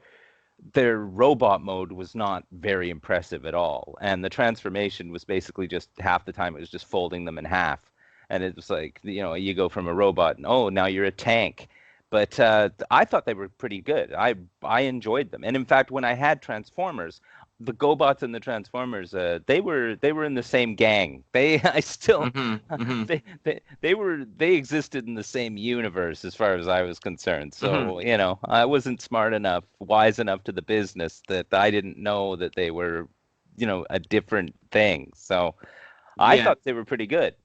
their robot mode was not very impressive at all, and the transformation was basically just half the time it was just folding them in half, and it was like you go from a robot and oh now you're a tank. But I thought they were pretty good. I enjoyed them, and in fact, when I had Transformers, the GoBots and the Transformers, they were in the same gang. I still Hmm. Hmm. they existed in the same universe as far as I was concerned. Hmm. So, I wasn't smart enough, wise enough to the business that I didn't know that they were, a different thing. So I Yeah. thought they were pretty good.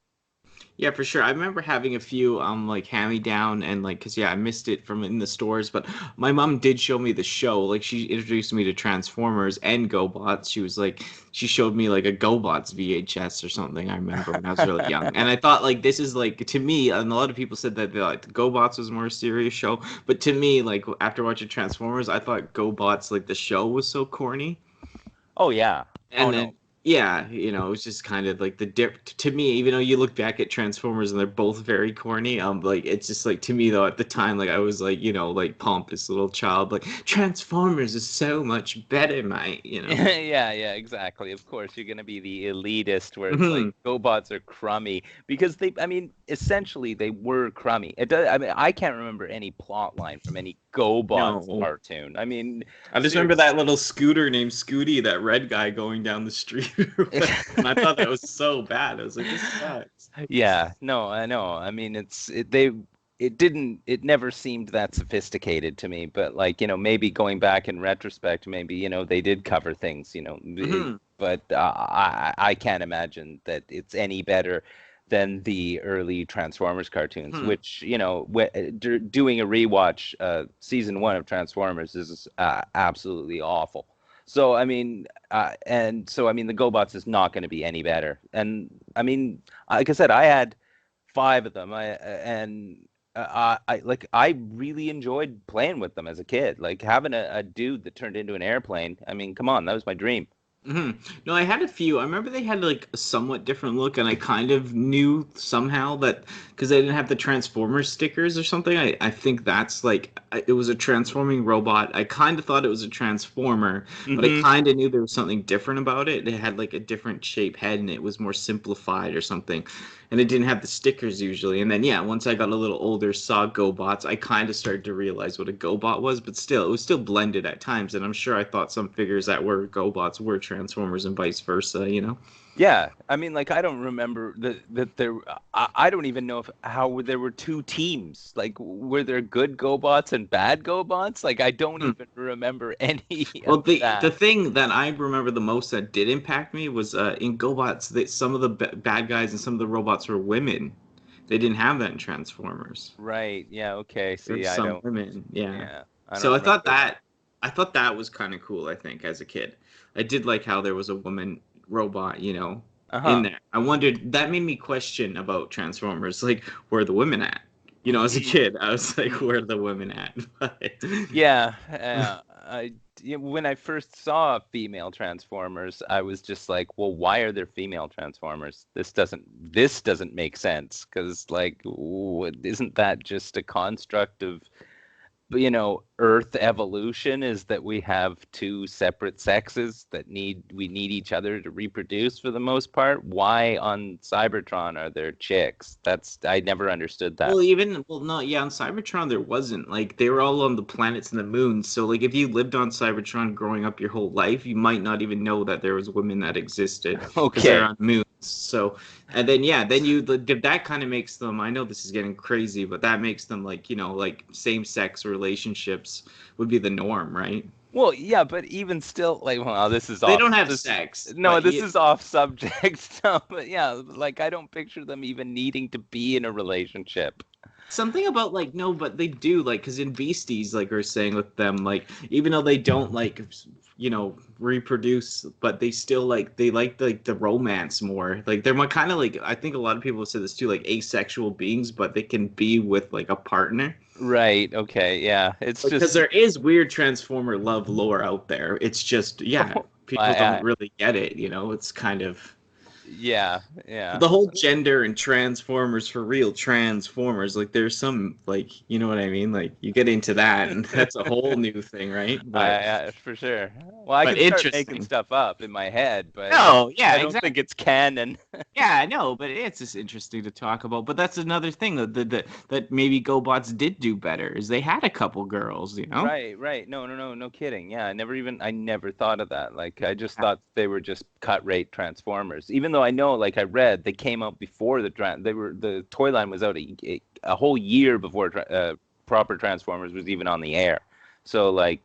Yeah, for sure. I remember having a few like hand-me-down and like cuz yeah, I missed it from in the stores, but my mom did show me the show. Like she introduced me to Transformers and GoBots. She showed me like a GoBots VHS or something. I remember when I was really young. And I thought like this is like to me, and a lot of people said that like the GoBots was a more serious show, but to me like after watching Transformers, I thought GoBots like the show was so corny. Oh yeah. Oh And no. then yeah, it was just kind of like the dip to me, even though you look back at Transformers and they're both very corny, like it's just like to me though at the time like I was like, like pompous little child, like Transformers is so much better, mate. Yeah, yeah, exactly. Of course, you're going to be the elitist where it's like Hmm. GoBots are crummy because I mean, essentially they were crummy. It does, I mean, I can't remember any plot line from any GoBots No. cartoon. I mean, I just remember seriously. that little scooter named Scooty, that red guy going down the street or whatever, and I thought that was so bad. I was like, this sucks. Yeah, no, I know. I mean, it never seemed that sophisticated to me, but like, maybe going back in retrospect, maybe, they did cover things, Hmm. but I can't imagine that it's any better than the early Transformers cartoons, Hmm. which, doing a rewatch, season one of Transformers is absolutely awful. So I mean, the GoBots is not going to be any better. And I mean, like I said, I had five of them. I really enjoyed playing with them as a kid. Like having a dude that turned into an airplane. I mean, come on, that was my dream. Hmm. No, I had a few. I remember they had like a somewhat different look, and I kind of knew somehow that because they didn't have the Transformers stickers or something. I think that's like it was a transforming robot. I kind of thought it was a Transformer, but I Hmm. kind of knew there was something different about it. It had like a different shape head, and it was more simplified or something. And it didn't have the stickers usually. And then yeah, once I got a little older, saw GoBots, I kind of started to realize what a GoBot was. But still, it was still blended at times. And I'm sure I thought some figures that were GoBots were Transformers and vice versa. You know? Yeah, I mean, like I don't remember that there. I don't even know if how there were two teams. Like, were there good GoBots and bad GoBots? Like, I don't Hmm. even remember any Well, of the that. thing that I remember the most that did impact me was in GoBots that some of the bad guys and some of the robots were women. They didn't have that in Transformers. Right? Yeah. Okay. See, There's I some don't. women, yeah. Yeah, I don't So remember that. I thought that was kind of cool, I think, as a kid. I did like how there was a woman robot, in Uh-huh. there. I wondered that made me question about Transformers, like where are the women at? As a Mm, kid, I was like, mm. where are the women at? Yeah. When I first saw female Transformers, I was just like, well, why are there female Transformers? This doesn't make sense because like, isn't that just a construct of Earth evolution is that we have two separate sexes that we need each other to reproduce for the most part. Why on Cybertron are there chicks? I never understood that. Well, no, yeah, on Cybertron there wasn't. Like they were all on the planets and the moons. So like if you lived on Cybertron growing up your whole life, you might not even know that there was women that existed because they're Okay. on moons. So and then yeah, then that kind of makes them. I know this is getting crazy, but that makes them like like same-sex relationships would be the norm, right? Well, yeah, but even still, like, well, this is They off. don't have This sex, No, but this is off subject. So, but yeah, like I don't picture them even needing to be in a relationship. something about like no, but they do like because in Beasties, like we're saying with them, like even though they don't like reproduce, but they still they like the romance more. Like they're kind of like I think a lot of people have said this too, like asexual beings, but they can be with like a partner. Right. Okay. Yeah. It's Because just there is weird Transformer love lore out there. It's just yeah, people don't I really get it. It's kind of yeah, yeah. the whole gender and transformers for real transformers like there's some like you know what I mean like you get into that and that's a whole new thing right For sure. Well, I but can start making interesting. stuff up in my head, but No, I yeah, don't exactly. think it's canon. Yeah, I know, but it's just interesting to talk about. But that's another thing that maybe GoBots did do better is they had a couple girls, you know? Right, right. No, no, no, no kidding. Yeah, I never thought of that. Like, I just Yeah. thought they were just cut rate Transformers. Even though I know, like I read, they came out before the toy line was out a whole year before proper Transformers was even on the air. So like,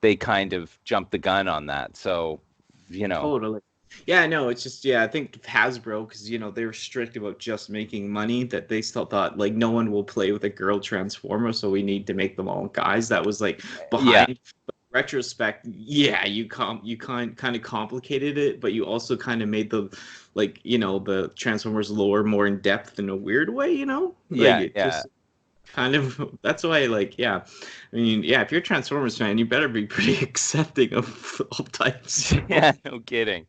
they kind of jumped the gun on that. So, you know, Totally. Yeah, no, it's just yeah, I think Hasbro because they were strict about just making money that they still thought like no one will play with a girl transformer, so we need to make them all guys. That was like yeah, behind retrospect, yeah, you kind of complicated it, but you also kind of made the the Transformers lore more in depth in a weird way, like yeah, it yeah. just kind of that's why like yeah I mean yeah if you're a Transformers fan you better be pretty accepting of all types. Yeah, no kidding.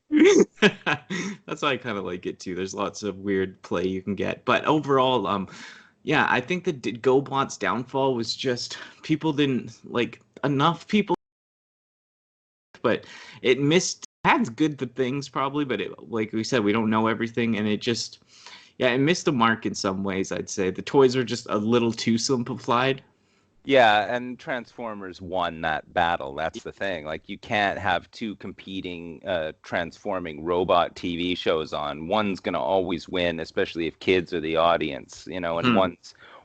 That's why I kind of like it too. There's lots of weird play you can get, but overall, yeah, I think the GoBot's downfall was just people didn't like enough people, but it missed had good things probably, but like we said, we don't know everything, and it just yeah, it missed the mark in some ways. I'd say the toys are just a little too simplified. Yeah, and Transformers won that battle. That's the thing. Like you can't have two competing transforming robot TV shows on. One's gonna always win, especially if kids are the audience, and Hmm.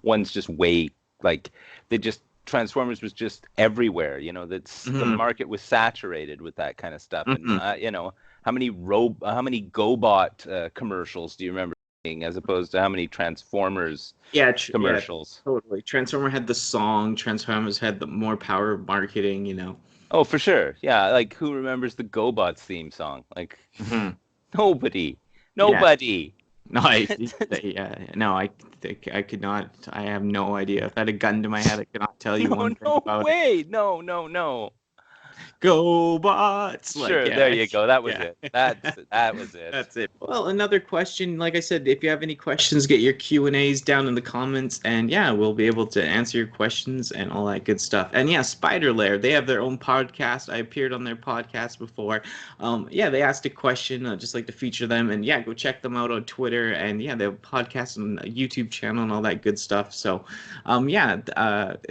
one's just way like they just Transformers was just everywhere, that's the Hmm. market was saturated with that kind of stuff. And Hmm. how many GoBot commercials do you remember seeing as opposed to how many Transformers Yeah, yeah, commercials? totally. Transformer had the song. Transformers had the more power of marketing. Oh, for sure. Yeah, like who remembers the GoBots theme song? Like Hmm. nobody. Yeah. Nobody. No, yeah, no, I could not. I have no idea. If I had a gun to my head, I could not tell you No, one thing no about it. way. No, no, no. Go bots! Like, Sure, there yeah, you go. That was yeah. it. That was it. That's it. Well, another question, like I said, if you have any questions, get your Q&As down in the comments, and yeah, we'll be able to answer your questions and all that good stuff. And yeah, Spider Lair, they have their own podcast. I appeared on their podcast before. Yeah, they asked a question, just like to feature them, and yeah, go check them out on Twitter, and yeah, they have a podcast and a YouTube channel and all that good stuff. So, yeah,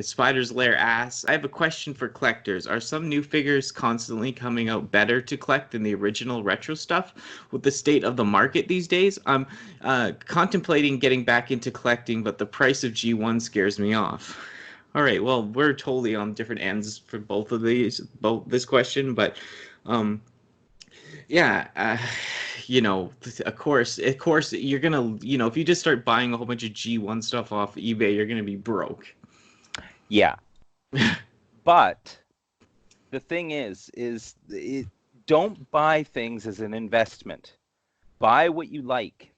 Spider's Lair asks, I have a question for collectors. Are some new figures constantly coming out better to collect than the original retro stuff? With the state of the market these days, I'm contemplating getting back into collecting, but the price of G1 scares me off. All right, well, we're totally on different ends for both this question, but yeah, of course, you're gonna, if you just start buying a whole bunch of G1 stuff off eBay, you're gonna be broke. Yeah. But the thing is don't buy things as an investment. Buy what you like.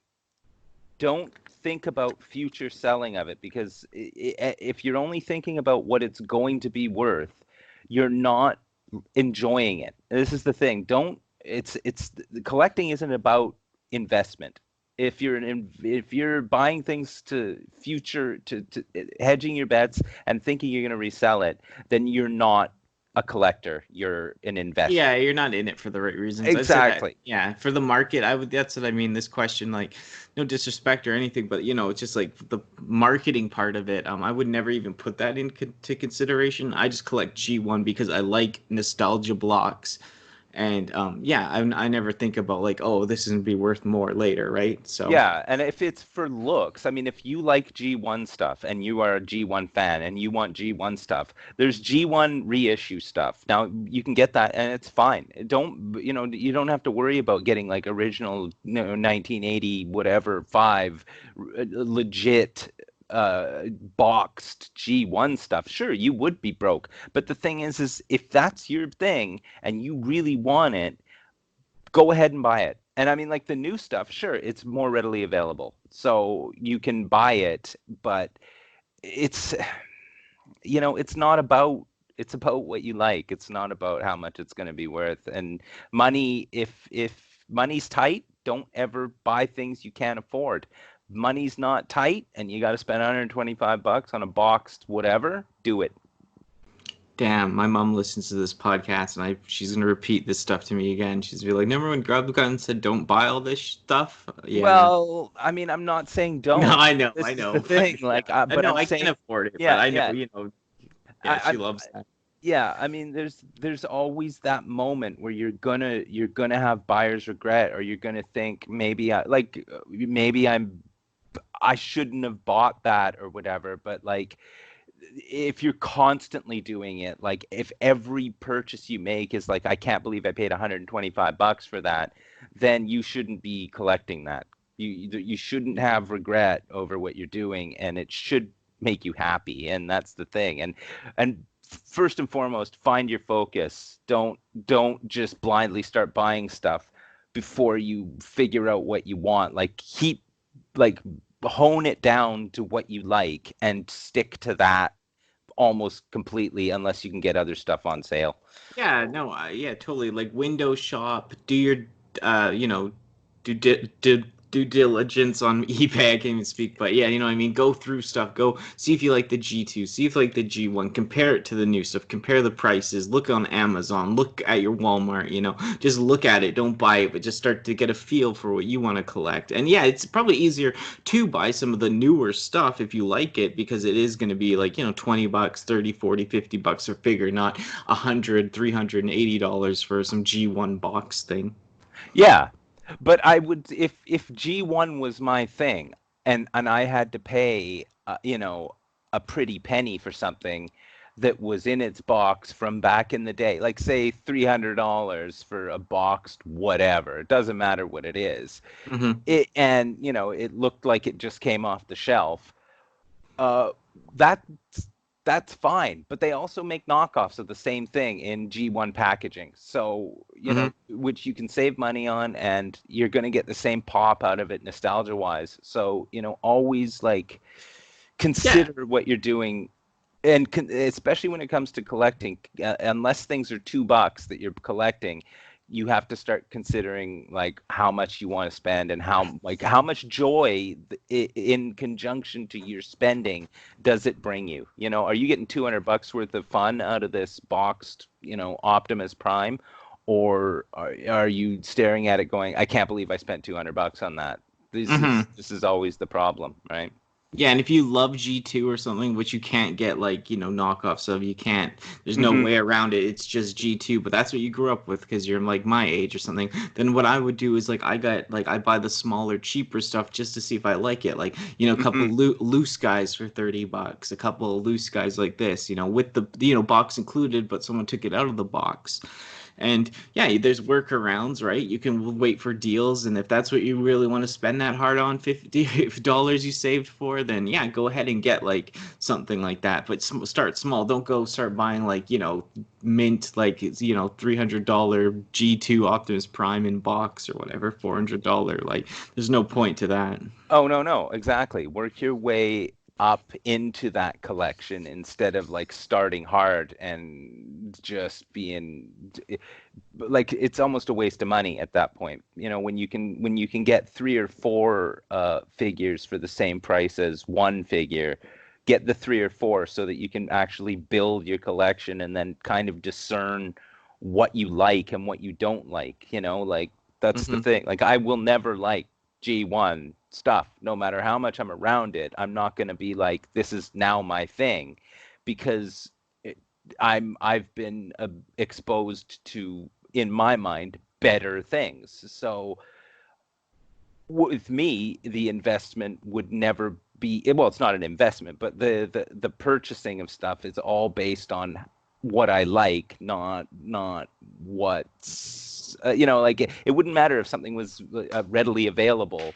Don't think about future selling of it, because if you're only thinking about what it's going to be worth, you're not enjoying it. This is the thing. Collecting isn't about investment. If you're buying things to hedging your bets and thinking you're going to resell it, then you're not a collector. You're an investor. Yeah, you're not in it for the right reasons. Exactly. Yeah, for the market, that's what I mean. This question, like, no disrespect or anything, but it's just like the marketing part of it. I would never even put that into consideration. I just collect G1 because I like nostalgia blocks. And yeah, I never think about like, oh, this is gonna be worth more later, right? So yeah, and if it's for looks, I mean, if you like G1 stuff and you are a G1 fan and you want G1 stuff, there's G1 reissue stuff. Now you can get that and it's fine. You don't have to worry about getting like original 1980 whatever 5 legit boxed G1 stuff. Sure, you would be broke, but the thing is if that's your thing and you really want it, go ahead and buy it. And I mean, like the new stuff, sure, it's more readily available, so you can buy it, but it's it's about what you like. It's not about how much it's going to be worth. And money, if money's tight, don't ever buy things you can't afford. Money's not tight and you got to spend $125 on a boxed whatever, do it. Damn, my mom listens to this podcast, and she's gonna repeat this stuff to me again. She's gonna be like, "Remember when Grub Gun said don't buy all this stuff?" Yeah. Well, I mean, I'm not saying don't. No, I know, This I is know. the thing, Yeah. like, but no, I'm I saying, can't afford it. yeah, but I yeah. know, yeah, she loves that. Yeah, I mean, there's always that moment where you're gonna have buyer's regret, or you're gonna think maybe I shouldn't have bought that or whatever. But like, if you're constantly doing it, like if every purchase you make is like, I can't believe I paid $125 for that, then you shouldn't be collecting that. You shouldn't have regret over what you're doing, and it should make you happy. And that's the thing. And first and foremost, find your focus. Don't just blindly start buying stuff before you figure out what you want. Like hone it down to what you like and stick to that almost completely, unless you can get other stuff on sale. Yeah, no, yeah, totally. Like window shop, do your, due diligence on eBay. I can't even speak, but yeah, you know what I mean. Go through stuff. Go see if you like the G2. See if you like the G1. Compare it to the new stuff. Compare the prices. Look on Amazon. Look at your Walmart. Just look at it. Don't buy it, but just start to get a feel for what you want to collect. And yeah, it's probably easier to buy some of the newer stuff if you like it, because it is going to be like, $20, 30, 40, $50 a figure, not $100, $380 for some G1 box thing. Yeah. But I would, if G1 was my thing, and I had to pay, a pretty penny for something that was in its box from back in the day, like say $300 for a boxed whatever, it doesn't matter what it is. Mm-hmm. It looked like it just came off the shelf. That's fine, but they also make knockoffs of the same thing in G1 packaging. So, which you can save money on, and you're going to get the same pop out of it nostalgia-wise. So, always like consider what you're doing And especially when it comes to collecting, unless things are $2 that you're collecting, you have to start considering like how much you want to spend and how much joy in conjunction to your spending does it bring you. You know, are you getting $200 worth of fun out of this boxed, Optimus Prime, or are you staring at it going, I can't believe I spent $200 on that. This is always the problem, right? Yeah, and if you love G2 or something, which you can't get like, knockoffs of, there's no way around it. It's just G2, but that's what you grew up with because you're like my age or something. Then what I would do is like I buy the smaller, cheaper stuff just to see if I like it. Like, a couple loose guys for $30, a couple of loose guys like this, with the box included, but someone took it out of the box. And yeah, there's workarounds, right? You can wait for deals, and if that's what you really want to spend that hard on, $50 you saved for, then yeah, go ahead and get like something like that. But start small. Don't go start buying like mint like $300 G2 Optimus Prime in box or whatever, $400. Like there's no point to that. Oh, no, exactly. Work your way up into that collection instead of like starting hard and just being like, it's almost a waste of money at that point. When you can get 3 or 4 figures for the same price as one figure, get the 3 or 4 so that you can actually build your collection and then kind of discern what you like and what you don't like. Like that's the thing. Like I will never like G1 stuff, no matter how much I'm around it. I'm not going to be like, this is now my thing, because I've been exposed to, in my mind, better things. So with me, the investment would never be, well, it's not an investment, but the purchasing of stuff is all based on what I like, not what's like it wouldn't matter if something was readily available.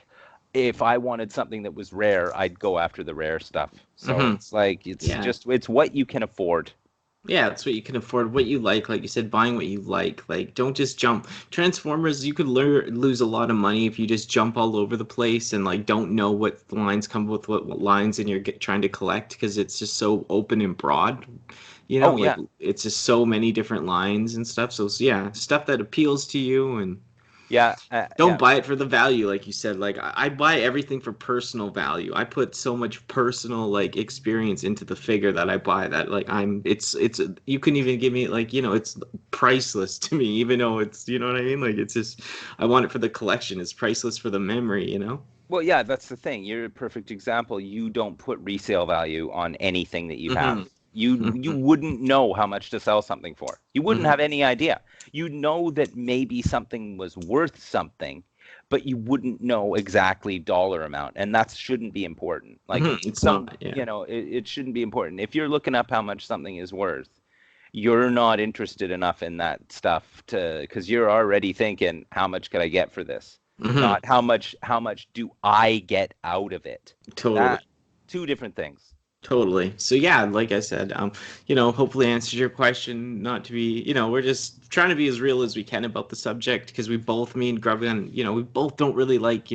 If I wanted something that was rare, I'd go after the rare stuff. So it's like it's what you can afford. Yeah, that's what you can afford, what you like you said, buying what you like. Like, don't just jump. Transformers, you could lose a lot of money if you just jump all over the place and like don't know what lines come with what lines and you're trying to collect because it's just so open and broad. Oh Like yeah. it's just so many different lines and stuff. So yeah, stuff that appeals to you and Yeah. don't buy it for the value, like you said. Like I buy everything for personal value. I put so much personal like experience into the figure that I buy that like it's you can even give me like it's priceless to me, even though it's what I mean. Like it's just I want it for the collection. It's priceless for the memory. Well, yeah, that's the thing. You're a perfect example. You don't put resale value on anything that you have. Mm-hmm. You wouldn't know how much to sell something for. You wouldn't Mm-hmm. have any idea. You'd know that maybe something was worth something, but you wouldn't know exactly dollar amount, and that shouldn't be important. Like It's not, yeah. it shouldn't be important. If you're looking up how much something is worth, you're not interested enough in that stuff because you're already thinking, how much could I get for this? Mm-hmm. Not how much do I get out of it? Totally. That two different things. Totally. So yeah, like I said, hopefully answers your question. Not to be, we're just trying to be as real as we can about the subject because we both, me and Grubgun, we both don't really like,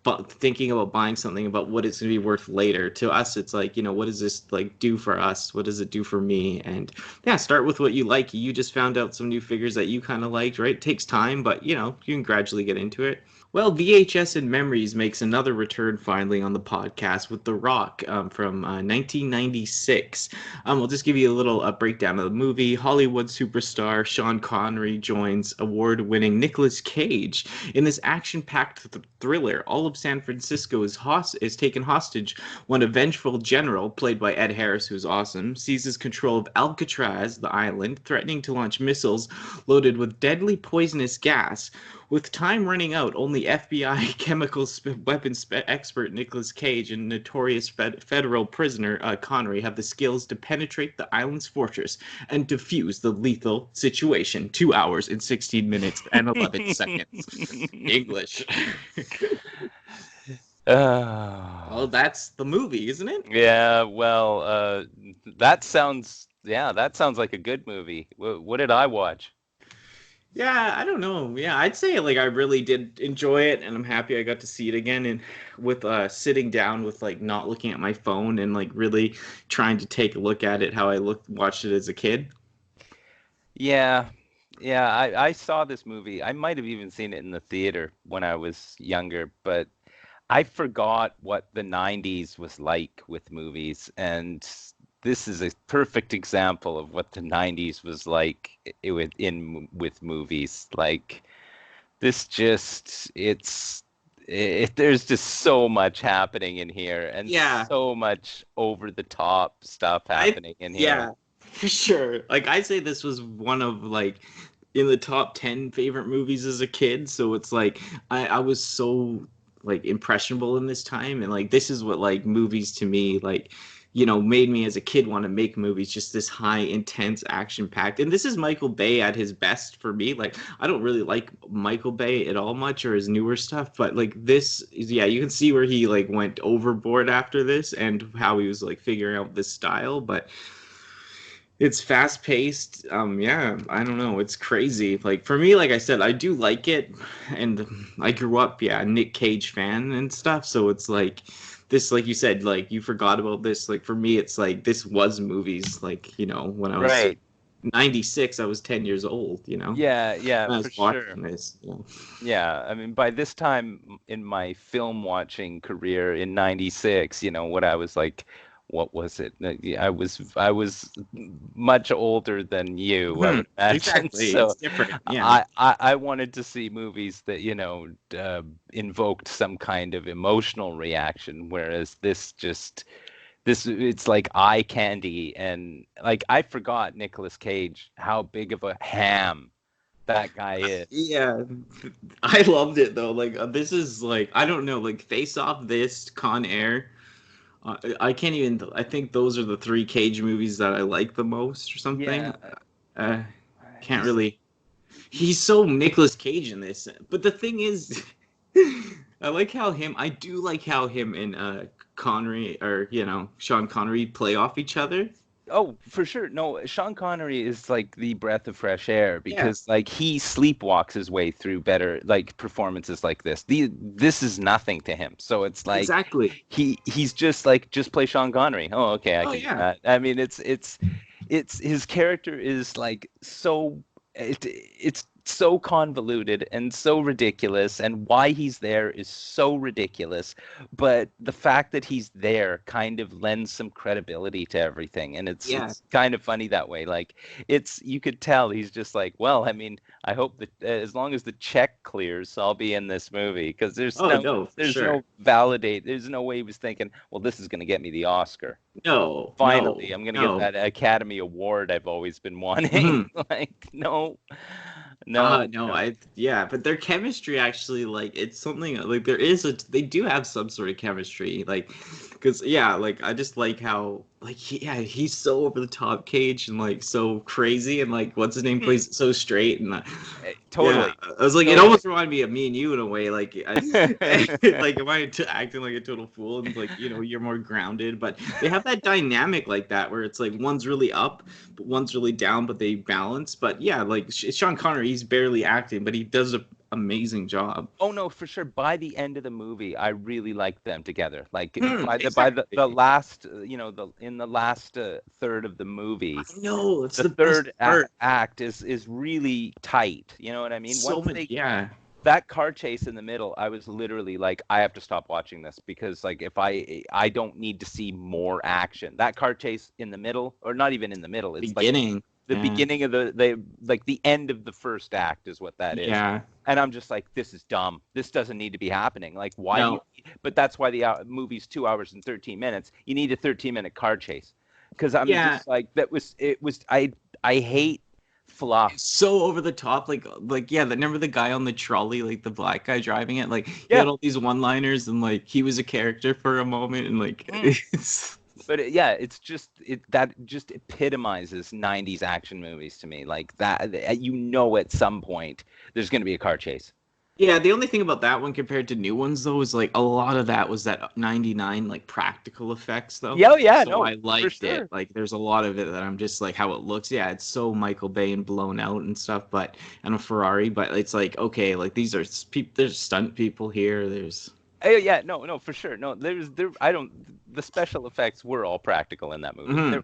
but thinking about buying something about what it's going to be worth later. To us, it's like, what does this like do for us? What does it do for me? And yeah, start with what you like. You just found out some new figures that you kind of liked, right? It takes time, but you can gradually get into it. Well, VHS and Memories makes another return finally on the podcast with The Rock from 1996. I'll just give you a little breakdown of the movie. Hollywood superstar Sean Connery joins award-winning Nicolas Cage in this action-packed thriller. All of San Francisco is taken hostage when a vengeful general, played by Ed Harris, who's awesome, seizes control of Alcatraz, the island, threatening to launch missiles loaded with deadly poisonous gas. With time running out, only FBI chemical weapons expert Nicolas Cage and notorious federal prisoner Connery have the skills to penetrate the island's fortress and defuse the lethal situation. 2 hours and 16 minutes and 11 seconds. English. Well, that's the movie, isn't it? Yeah, well, that sounds like a good movie. What did I watch? Yeah, I don't know. Yeah, I'd say like I really did enjoy it, and I'm happy I got to see it again, and with sitting down with like not looking at my phone and like really trying to take a look at it how I watched it as a kid. Yeah, yeah, I saw this movie. I might have even seen it in the theater when I was younger, but I forgot what the 90s was like with movies, and this is a perfect example of what the 90s was like with movies. Like this just there's just so much happening in here and Yeah, so much over the top stuff I happening in here. yeah, for sure. Like I'd say this was one of like in the top 10 favorite movies as a kid, so it's like I was so like impressionable in this time, and like this is what like movies to me like made me as a kid want to make movies, just this high intense action packed. And this is Michael Bay at his best for me. Like I don't really like Michael Bay at all much or his newer stuff, but like this is, yeah, you can see where he like went overboard after this and how he was like figuring out this style. But it's fast paced. Yeah, I don't know. It's crazy. Like for me, like I said, I do like it, and I grew up, yeah, Nick Cage fan and stuff. So it's like this, like you said, like you forgot about this. Like for me, it's like this was movies. Like when I was Right. 96, I was 10 years old. Yeah, yeah, When I for was sure. watching this. Yeah, I mean, by this time in my film watching career in '96, what I was like, what was it? Yeah, I was much older than you, I would imagine. Exactly. It's So different. Yeah. I wanted to see movies that, invoked some kind of emotional reaction, whereas this it's like eye candy, and like I forgot Nicolas Cage, how big of a ham that guy is. Yeah, I loved it though. Like this is like I don't know, like Face Off, this Con Air. I can't even. I think those are the three Cage movies that I like the most, or something. Yeah, Uh, can't he's really. He's so Nicolas Cage in this, but the thing is, I like how him. I do like how him and Connery, or Sean Connery, play off each other. Oh, for sure. No, Sean Connery is like the breath of fresh air Yeah, because like he sleepwalks his way through better like performances like this. This is nothing to him. So it's like exactly. he's just like just play Sean Connery. Oh, okay, I Oh can do yeah. that. I mean, it's his character is like it's so convoluted and so ridiculous, and why he's there is so ridiculous, but the fact that he's there kind of lends some credibility to everything, and it's Yeah. it's kind of funny that way. Like you could tell he's just like, well, I mean, I hope that as long as the check clears, I'll be in this movie, because there's Oh no no, for there's sure. no validate there's no way he was thinking, well, this is going to get me the Oscar. No, Finally, no, I'm gonna get no. that Academy Award I've always been wanting. Mhm. Like, no, no, No, no. yeah, but their chemistry actually, like, it's something like they do have some sort of chemistry, like, because yeah, like I just like how like yeah, he's so over the top Cage and like so crazy, and like what's his name Hmm. plays it so straight, and yeah, Totally, I was like, it totally. almost reminded me of me and you in a way, like like am I acting like a total fool, and like you're more grounded, but they have that dynamic like that where it's like one's really up but one's really down, but they balance. But yeah, like Sean Connery, he's barely acting, but he does an amazing job. Oh no, for sure. By the end of the movie, I really liked them together. Like by the Exactly. last, the in the last third of the I movie, know it's the the best third part. act is really tight. You know what I mean? So Once much, they yeah, that car chase in the middle, I was literally like, I have to stop watching this, because like if I don't need to see more action. That car chase in the middle, or not even in the middle, it's like beginning. the Yeah, beginning of the like the end of the first act is what that is. yeah, And I'm just like, this is dumb. This doesn't need to be happening. Like, why do you? no, But that's why the movie's 2 hours and 13 minutes. You need a 13-minute car chase, because I'm yeah. just like, I hate fluff. It's so over the top, like yeah. Remember the guy on the trolley, like the black guy driving it? Like he Yeah. had all these one-liners, and like he was a character for a moment, and like Mm. it's But yeah, it's just that just epitomizes '90s action movies to me. Like that, at some point there's going to be a car chase. Yeah, the only thing about that one compared to new ones though is like a lot of that was that 99 like practical effects though. Yeah, oh, yeah, So no, I for liked it. sure. Like there's a lot of it that I'm just like how it looks. Yeah, it's so Michael Bay and blown out and stuff, but and a Ferrari, but it's like okay, like these are there's stunt people here. There's Yeah, no, for sure. No, I don't. The special effects were all practical in that movie. Mhm.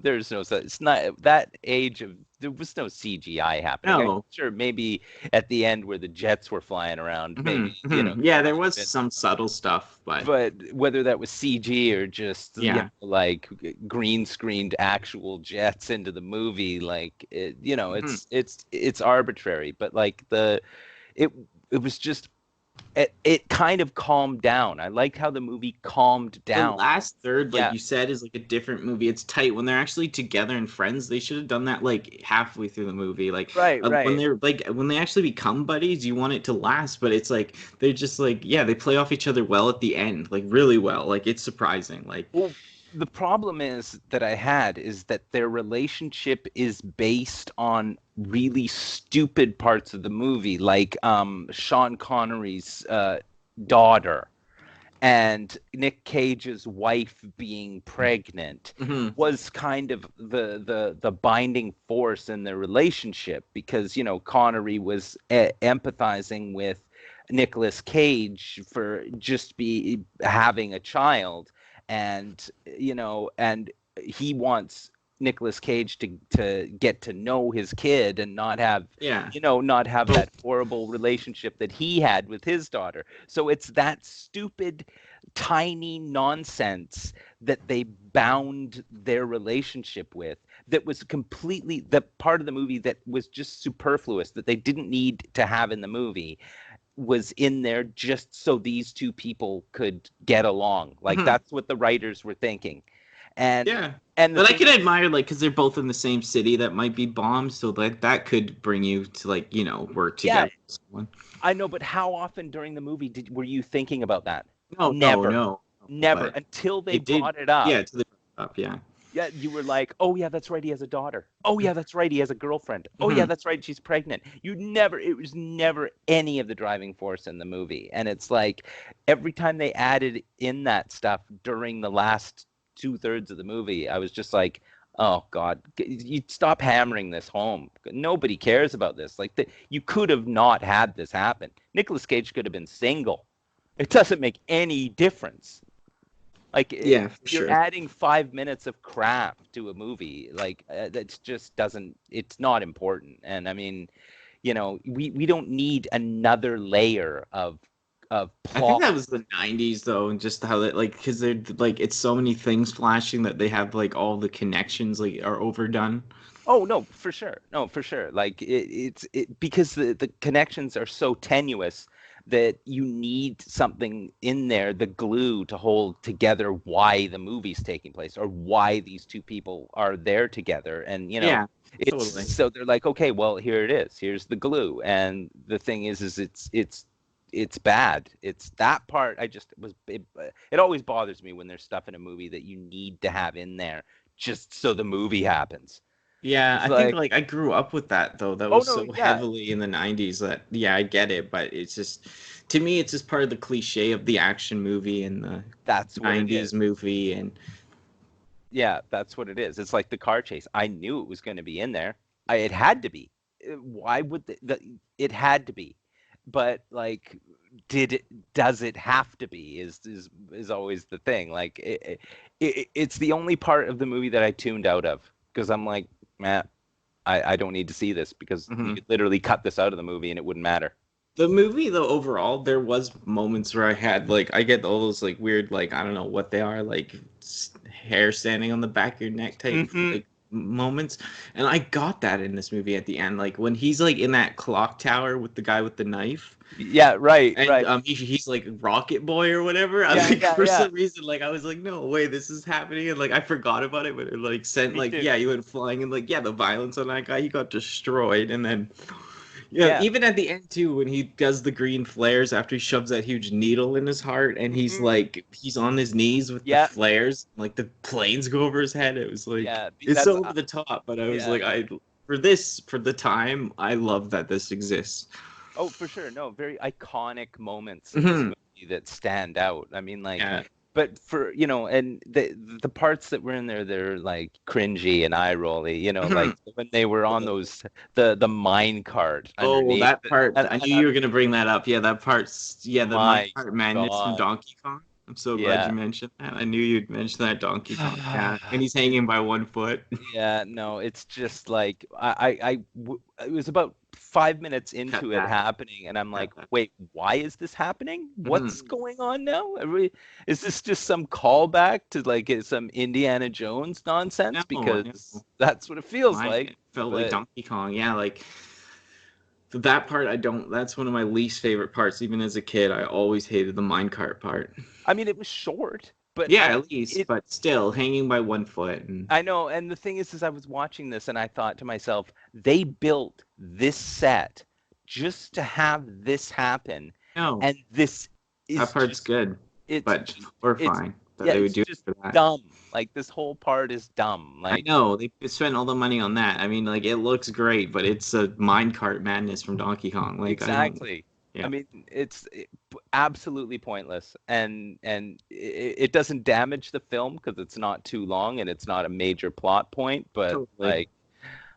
There's no, it's not that age of, there was no CGI happening. I'm No. sure maybe at the end where the jets were flying around, maybe, there Yeah, there might have was been, some subtle stuff, but whether that was CG or just, yeah. like green screened actual jets into the movie, like, Mhm. it's arbitrary, but like it, it was just, it kind of calmed down. I liked how the movie calmed The down. last third, like Yeah, you said, is like a different movie. It's tight when they're actually together and friends. They should have done that like halfway through the movie. Like right, when right. they're like when they actually become buddies, you want it to last. But it's like they're just like yeah, they play off each other well at the end, like really well. Like it's surprising. Like Well, the problem is that I had is that their relationship is based on really stupid parts of the movie, like Sean Connery's daughter and Nick Cage's wife being pregnant mhm. was kind of the binding force in their relationship, because Connery was empathizing with Nicolas Cage for just be having a child, and and he wants Nicolas Cage to get to know his kid and not have Yeah. not have Well, that horrible relationship that he had with his daughter. So it's that stupid tiny nonsense that they bound their relationship with, that was completely the part of the movie that was just superfluous, that they didn't need to have in the movie, was in there just so these two people could get along. Like mhm. that's what the writers were thinking. And Yeah. and the But I thing can is, admire like because they're both in the same city that might be bombed, so that could bring you to like work yeah, together with someone. I know, but how often during the movie were you thinking about that? No, no, Never. no. Never But until they they did. brought it up. Yeah, to the up. Yeah. Yeah, you were like, oh yeah, that's right, he has a daughter. Oh yeah, that's right, he has a girlfriend. Oh yeah, Mhm. that's right, she's pregnant. It was never any of the driving force in the movie. And it's like every time they added in that stuff during the last 2/3 of the movie, I was just like, oh God, you stop hammering this home. Nobody cares about this. Like you could have not had this happen. Nicolas Cage could have been single. It doesn't make any difference. Like Yeah, for you're sure. adding 5 minutes of crap to a movie, like that just doesn't. It's not important. And I mean, we don't need another layer of I think plot. that was the 90s though, and just how that like because they're like it's so many things flashing that they have like all the connections like are overdone. Oh no, for sure. No, for sure. Like because the connections are so tenuous that you need something in there, the glue to hold together why the movie's taking place or why these two people are there together. And Yeah, it's totally. so they're like, okay, well, here it is. Here's the glue. And the thing is it's bad. It's that part. It always bothers me when there's stuff in a movie that you need to have in there just so the movie happens. Yeah, It's I think like, like I grew up with that though. That oh was no, so yeah, heavily in the 90s that yeah, I get it, but it's just to me it's just part of the cliche of the action movie and the that's what it 90s is. movie and Yeah, that's what it is. It's like the car chase. I knew it was going to be in there. It had to be. Why would it had to be? But like, does it have to be? Is always the thing. Like, it's the only part of the movie that I tuned out of, because I'm like, man, I don't need to see this, because you mhm. could literally cut this out of the movie and it wouldn't matter. The movie though overall there was moments where I had like I get all those like weird like I don't know what they are like hair standing on the back of your neck type Hmm. like moments and I got that in this movie at the end like when he's like in that clock tower with the guy with the knife Yeah, right, and right. he's like Rocket Boy or whatever. I Yeah, like yeah, for yeah. some reason like I was like no way this is happening and like I forgot about it but it like sent Me like too. yeah he went flying and like yeah the violence on that guy he got destroyed and then yeah, Yeah. even at the end too, when he does the green flares after he shoves that huge needle in his heart, and he's Hmm. like he's on his knees with the Yeah, flares, like the planes go over his head. It was like yeah. it's That's so over the top, but I was yeah. like, I for this for the time, I love that this exists. Oh, for sure. No, very iconic moments in this Hmm. movie that stand out. I mean, like, Yeah. but for, and the parts that were in there, they're like cringy and eye rolly, Mhm. like when they were on those, the mine cart Oh, underneath. that part. And, I knew and you I'm, were gonna bring that up. Yeah, that part's yeah, the my minecart madness from God. Donkey Kong. I'm so glad you Yeah. mentioned that. I knew you'd mention that Donkey Kong. Yeah, and he's hanging by one foot. Yeah, no, it's just like it was about 5 minutes Cut into it that. happening, and I'm Cut like, that. wait, why is this happening? What's Mhm. going on now? Is this just some callback to like some Indiana Jones nonsense? I know. Because that's what it feels Mine like. it felt like But Donkey Kong. Yeah, like that part. I don't. That's one of my least favorite parts. Even as a kid, I always hated the minecart part. I mean, it was short, but Yeah, at least, it but still, hanging by one foot. And I know, and the thing is I was watching this and I thought to myself, they built this set just to have this happen, no, and this that is part's just good, it's but just we're it's fine that yeah, they would it's do it just for that. dumb. Like this whole part is dumb. I Like know they spent all the money on that. I mean, like it looks great, but it's a minecart madness from Donkey Kong. Like I don't. exactly. I Yeah. mean, absolutely pointless, and it doesn't damage the film because it's not too long and it's not a major plot point, but Totally. like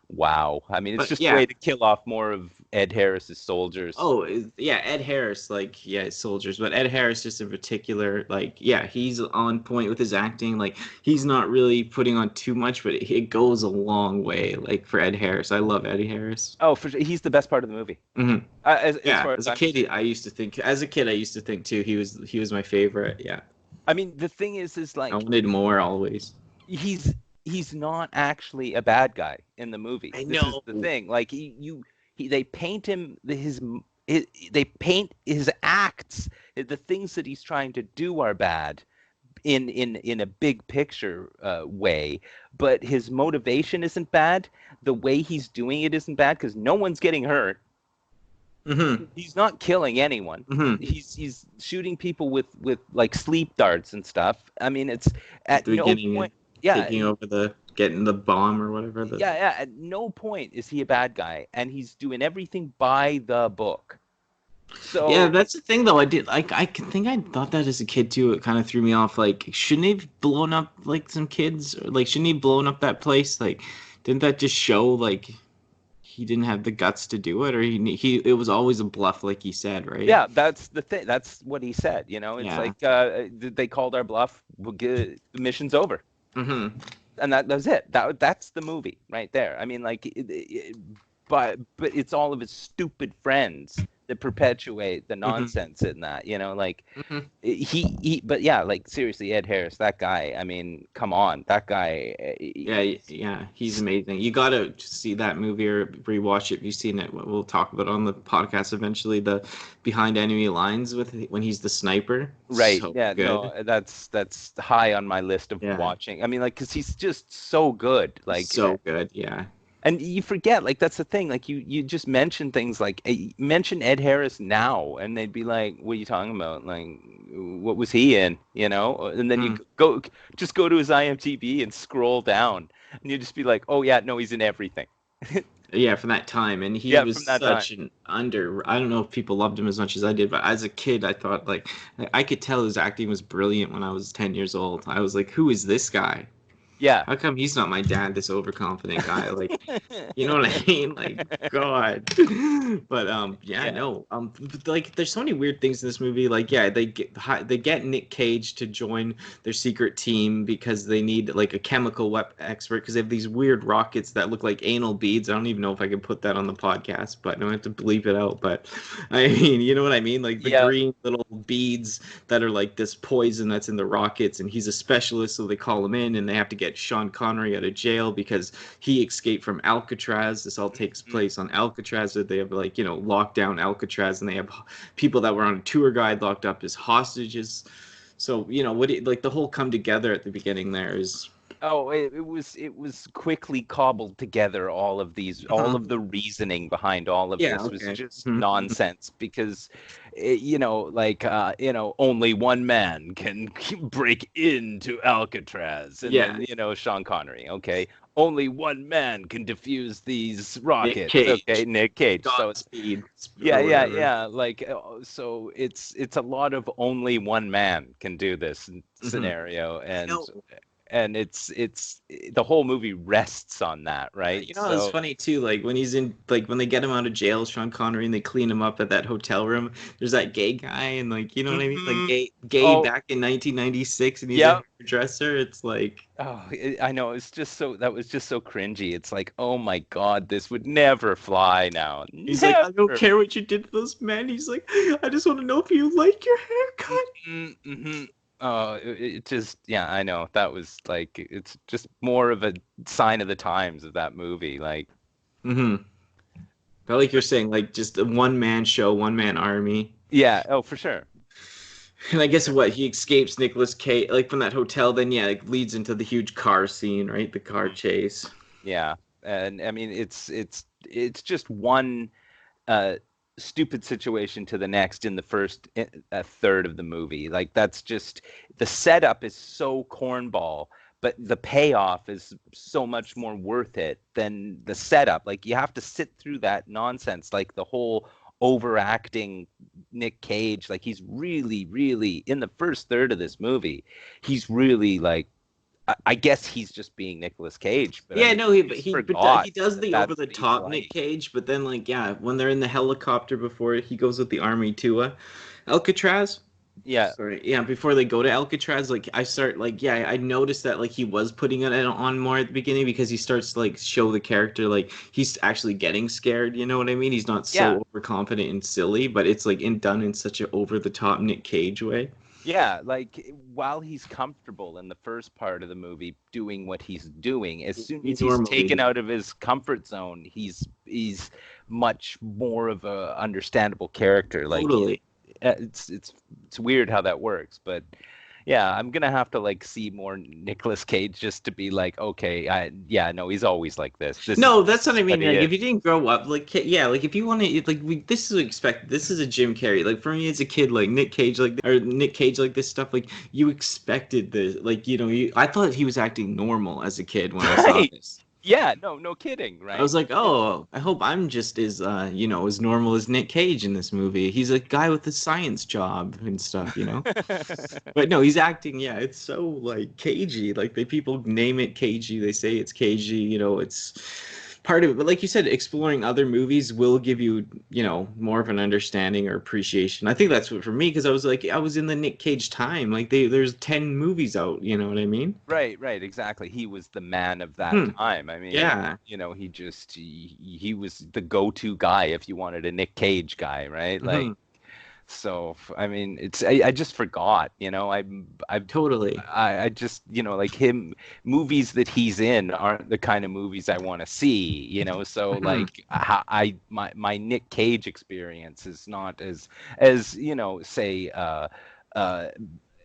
wow. I mean, it's But just a yeah. way to kill off more of Ed Harris's soldiers. Oh, yeah, Ed Harris, like, yeah, soldiers, but Ed Harris just in particular, like, yeah, he's on point with his acting. Like, he's not really putting on too much, but it goes a long way. Like for Ed Harris, I love Eddie Harris. Oh, for sure. He's the best part of the movie. Hmm. As Yeah, far as as a I'm kid, concerned. I used to think. As a kid, I used to think too. He was my favorite. Yeah, I mean, the thing is I like wanted more always. he's he's not actually a bad guy in the movie. I This is know. the thing. Like they paint him they paint his acts, the things that he's trying to do are bad in a big picture way, but his motivation isn't bad. The way he's doing it isn't bad because no one's getting hurt. Hmm. He's not killing anyone. Hmm. He's shooting people with like sleep darts and stuff. I mean, it's At at the no beginning, point. Yeah, taking over getting the bomb or whatever. yeah. At no point is he a bad guy, and he's doing everything by the book. Yeah, So that's the thing though. I did like I can think I thought that as a kid too. It kind of threw me off. Like, shouldn't they have blown up like some kids? Or, like, shouldn't he have blown up that place? Like, didn't that just show like he didn't have the guts to do it, or he it was always a bluff, like he said, right? yeah, that's the thing. That's what he said. It's Yeah. like they called our bluff. We'll get the mission's over, Mm-hmm. and that's it. That's the movie right there. I mean, like, but it's all of his stupid friends that perpetuate the Mm-hmm. nonsense in that. Like Mm-hmm. but yeah, like seriously, Ed Harris, that guy. I mean, come on, that guy. Yeah, yeah, he's amazing. You gotta see that movie or rewatch it if you've seen it. We'll talk about it on the podcast eventually. The Behind Enemy Lines with when he's the sniper. Right. So Yeah. good. No, that's high on my list of Yeah, watching. I mean, like, because he's just so good. Like, so good. Yeah. and you forget, like, that's the thing. Like, you just mention things like mention Ed Harris now, and they'd be like, "What are you talking about? Like, what was he in?" And then you Mm. go to his IMDb and scroll down, and you just be like, "Oh yeah, no, he's in everything." Yeah, from that time, and he Yeah, was from that time. such an under. I don't know if people loved him as much as I did, but as a kid, I thought like I could tell his acting was brilliant when I was 10 years old. I was like, who is this guy? Yeah. How come he's not my dad? This overconfident guy, like. You know what I mean? Like, God. But yeah, Yeah. no. But, like, there's so many weird things in this movie. Like, yeah, they get Nick Cage to join their secret team because they need like a chemical expert because they have these weird rockets that look like anal beads. I don't even know if I can put that on the podcast, but I have to bleep it out. But I mean, you know what I mean? Like the Yeah. green little beads that are like this poison that's in the rockets, and he's a specialist, so they call him in, and they have to get Sean Connery out of jail because he escaped from Alcatraz. This all takes place on Alcatraz. They have like locked down Alcatraz, and they have people that were on a tour guide locked up as hostages. So like the whole come together at the beginning there is. Oh, it was quickly cobbled together. All of the reasoning behind all of Yeah. this was Okay. just Mhm. nonsense because, only one man can break into Alcatraz, and Yeah. then Sean Connery. Okay, only one man can defuse these Nick rockets. Cage. Okay, Nick Cage. So Godspeed. yeah, Or yeah, whatever. yeah. Like, so it's a lot of only one man can do this Hmm. scenario, I know. and it's the whole movie rests on that, right? You know, it's So, funny too. Like when he's in, like when they get him out of jail, Sean Connery, and they clean him up at that hotel room. There's that gay guy, and like you know what I mean, like mhm. gay Oh, back in 1996, and he's a yeah. hairdresser. It's like Oh, I know. It's just so that was just so cringy. It's like, oh my God, this would never fly now. he's like, I don't Never. care what you did to those men. He's like, I just want to know if you like your haircut. Mm-hmm. Oh, it just, yeah, I know. That was like, it's just more of a sign of the times of that movie. Like, Mm-hmm. But like you're saying, like just a one man show, one man army. yeah, oh, for sure. And I For guess sure. what he escapes Nicolas Cage like from that hotel, then yeah, it leads into the huge car scene, right? The car Mhm. chase. Yeah. And I mean, it's just one uh, stupid situation to the next in the first a third of the movie. Like that's just the setup is so cornball, but the payoff is so much more worth it than the setup. Like you have to sit through that nonsense, like the whole overacting Nick Cage. Like he's really, really in the first third of this movie, he's really like. I guess he's just being Nicolas Cage, but I Yeah, mean, no, he I but just he forgot does that the over that's the what he's top Nick like. Cage, but then like yeah, when they're in the helicopter before he goes with the army to Alcatraz. Yeah. Sorry, yeah, before they go to Alcatraz, like I start like yeah, I noticed that like he was putting it on more at the beginning because he starts to like show the character like he's actually getting scared, you know what I mean? He's not Yeah. so overconfident and silly, but it's like done in such a over the top Nick Cage way. Yeah, like while he's comfortable in the first part of the movie doing what he's doing, as soon as He's he's taken normally out of his comfort zone, he's much more of a understandable character. Like totally. it's weird how that works, but yeah, I'm gonna have to like see more Nicolas Cage just to be like, okay, yeah, no, he's always like this. No, This that's what I is what mean. he Like, is. if you didn't grow up, like, yeah, like if you want to, like, this is expect. This is a Jim Carrey. Like for me as a kid, like Nick Cage, like or Nick Cage, like this stuff. Like you expected this. Like you know, I thought he was acting normal as a kid when I saw Right. this. Yeah, no, no kidding, I was right? like, oh, I hope I'm just as, you know, as normal as Nick Cage in this movie. He's a guy with a science job and stuff, you know. But no, he's acting. Yeah, it's so like cagey. Like they people name it cagey. They say it's cagey. You know, it's part of it. But like you said, exploring other movies will give you, you know, more of an understanding or appreciation. I think that's what for me because I was like, I was in the Nick Cage time. Like there's 10 movies out. You know what I mean? Right, right, exactly. He was the man of that Hmm. time. I mean, Yeah. you know, he was the go-to guy if you wanted a Nick Cage guy, right? Like, Hmm. so I mean, I just forgot, you know, Totally. I just, you know, like him, movies that he's in aren't the kind of movies I want to see, you know. So Hmm. like, my Nick Cage experience is not as you know, say, uh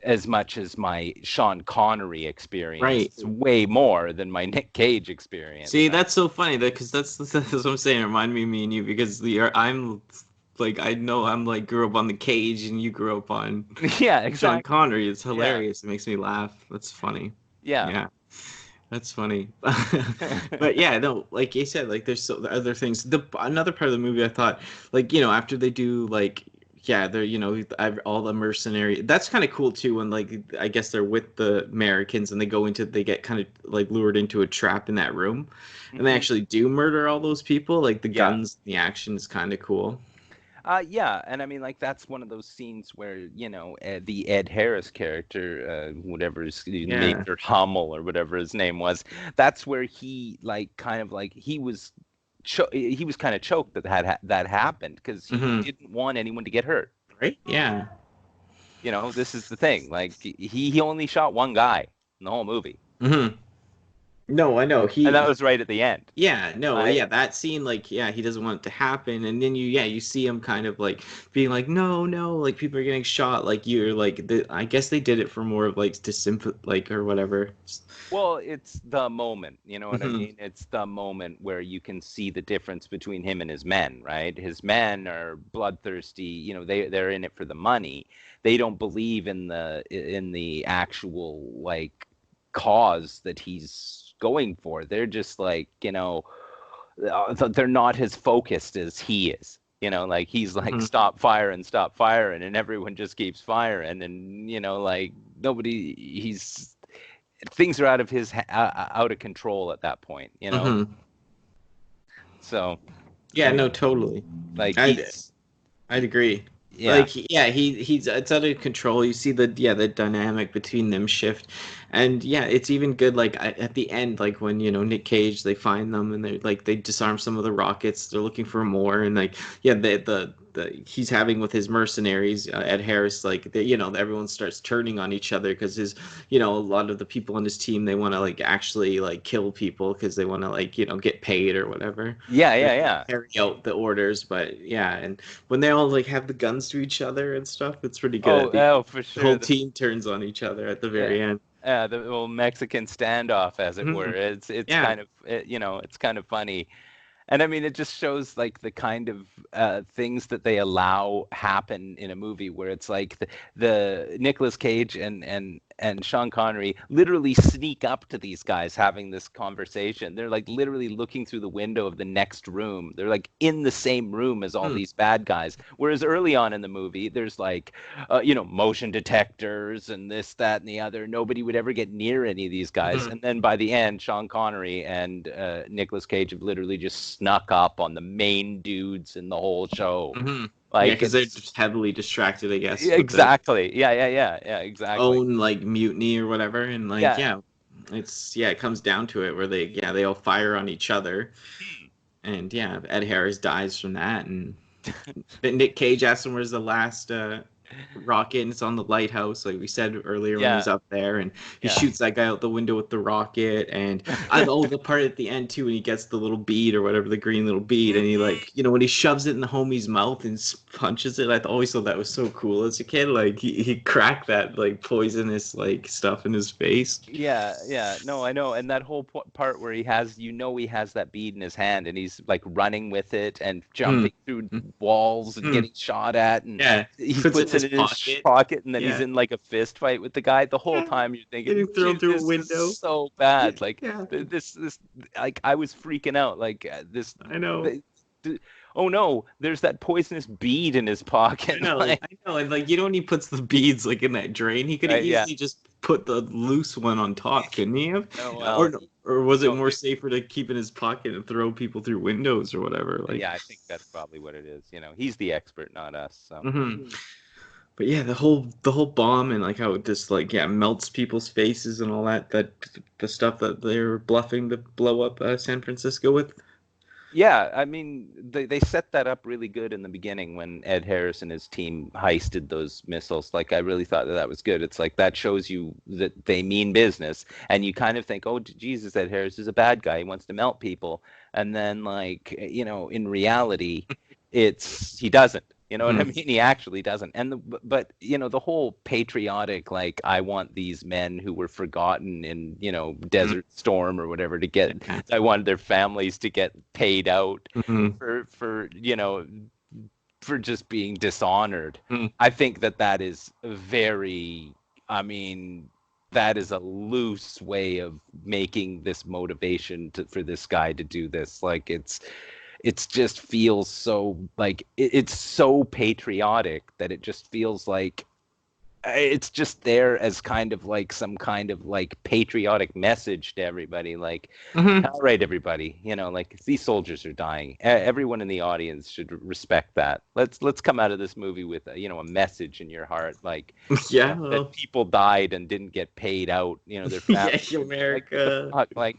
as much as my Sean Connery experience. Right. It's way more than my Nick Cage experience. See, that's so funny that because that's what I'm saying. Remind me and you because I'm like I know I'm like grew up on the Cage and you grew up on Yeah, Sean exactly. Connery. It's Yeah, hilarious. It makes me laugh. That's funny. yeah. Yeah, that's funny. But yeah, no, like you said, like there's so the other things. The another part of the movie I thought, like you know, after they do like yeah, they're you know all the mercenary. That's kind of cool too. When like I guess they're with the Americans and they go into they get kind of like lured into a trap in that room, and they Hmm. actually do murder all those people. Like the Yeah. guns, the action is kind of cool. Yeah, and I mean, like that's one of those scenes where you know the Ed Harris character, whatever his Yeah. Major Hummel or whatever his name was, that's where he like kind of like he was kind of choked that that happened because he Hmm. didn't want anyone to get hurt. Right. Yeah. You know, this is the thing. Like he only shot one guy in the whole movie, Hmm. No, I know. and that was right at the end. Yeah, no, Right? yeah, that scene, like, yeah, he doesn't want it to happen, and then yeah, you see him kind of like being like, no, no, like people are getting shot, like you're like, I guess they did it for more of like to like or whatever. Well, it's the moment, you know what I Hmm. mean? It's the moment where you can see the difference between him and his men, right? His men are bloodthirsty, you know, they're in it for the money. They don't believe in the actual like cause that he's going for. They're just like, they're not as focused as he is. Like he's like, stop firing, and everyone just keeps firing, and like things are out of control at that point. So yeah, no, totally. like I'd agree. Yeah. Like, yeah, he's it's out of control. You see the dynamic between them shift, and yeah, it's even good. Like at the end, like when Nick Cage, they find them and they disarm some of the rockets. They're looking for more, and like yeah, the he's having with his mercenaries, Ed Harris. Like everyone starts turning on each other because a lot of the people on his team, they want to like actually like kill people because they want to like get paid or whatever. Yeah. Carry out the orders, but yeah, and when they all like have the guns to each other and stuff, it's pretty good. Oh, for sure. The whole team turns on each other at the very end. Yeah, the little Mexican standoff, as it were. It's kind of it's kind of funny. And I mean, it just shows like the kind of things that they allow happen in a movie where it's like the Nicolas Cage and Sean Connery literally sneak up to these guys having this conversation. They're like literally looking through the window of the next room. They're like in the same room as all these bad guys. Whereas early on in the movie, there's like, motion detectors and this, that, and the other. Nobody would ever get near any of these guys. And then by the end, Sean Connery and Nicolas Cage have literally just snuck up on the main dudes in the whole show. Like, because they're just heavily distracted, I guess. Exactly. Yeah. Exactly. Own like mutiny or whatever, and like it comes down to it where they all fire on each other, and Ed Harris dies from that, and Nick Cage asks him where's the last rocket, and it's on the lighthouse, like we said earlier when he's up there, and he shoots that guy out the window with the rocket, and the part at the end too when he gets the little bead or whatever, the green little bead, and he like when he shoves it in the homie's mouth and punches it. I always thought that was so cool as a kid. Like he cracked that like poisonous like stuff in his face. No, I know. And that whole part where he has that bead in his hand and he's like running with it and jumping through walls and getting shot at, and he puts it in his pocket, and then he's in like a fist fight with the guy. The whole time you're thinking, getting thrown through a window. Is so bad. Like this like I was freaking out. Like this. I know. Oh no, there's that poisonous bead in his pocket. I know, and like when he puts the beads like in that drain, he could have easily just put the loose one on top, couldn't he have? Or was it more safer to keep in his pocket and throw people through windows or whatever? Like I think that's probably what it is. He's the expert, not us. So. But yeah, the whole bomb and like how it just like melts people's faces and all that the stuff that they're bluffing to blow up San Francisco with. Yeah, I mean, they set that up really good in the beginning when Ed Harris and his team heisted those missiles. Like, I really thought that was good. It's like that shows you that they mean business. And you kind of think, oh, Jesus, Ed Harris is a bad guy. He wants to melt people. And then, like, in reality, he doesn't. You know what I mean? He actually doesn't. But the whole patriotic, like, I want these men who were forgotten in, Desert Storm or whatever I wanted their families to get paid out for just being dishonored. I think that is that is a loose way of making this motivation for this guy to do this. Like, it just feels so like it's so patriotic that it just feels like it's just there as kind of like some kind of like patriotic message to everybody. Like, all right, everybody, like these soldiers are dying. Everyone in the audience should respect that. Let's come out of this movie with a message in your heart, like that people died and didn't get paid out. Their families. America.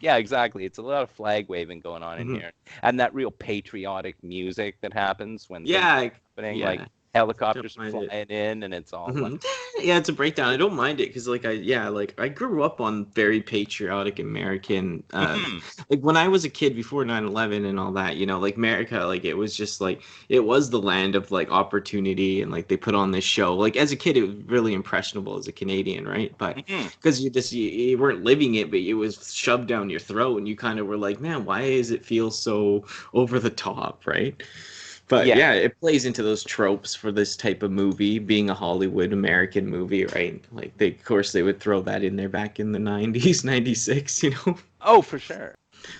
Exactly. It's a lot of flag waving going on in here, and that real patriotic music that happens when happening, like. Helicopters flying in, and it's all like... it's a breakdown. I don't mind it because I grew up on very patriotic American like when I was a kid before 9/11 and all that, like America, like it was just like it was the land of like opportunity, and like they put on this show. Like as a kid it was really impressionable as a Canadian, right? But because you weren't living it, but it was shoved down your throat, and you kind of were like, man, why does it feel so over the top, right? But Yeah. yeah, it plays into those tropes for this type of movie, being a Hollywood American movie, right? Like they, of course, they would throw that in there back in the '90s, '96, you know. Oh, for sure.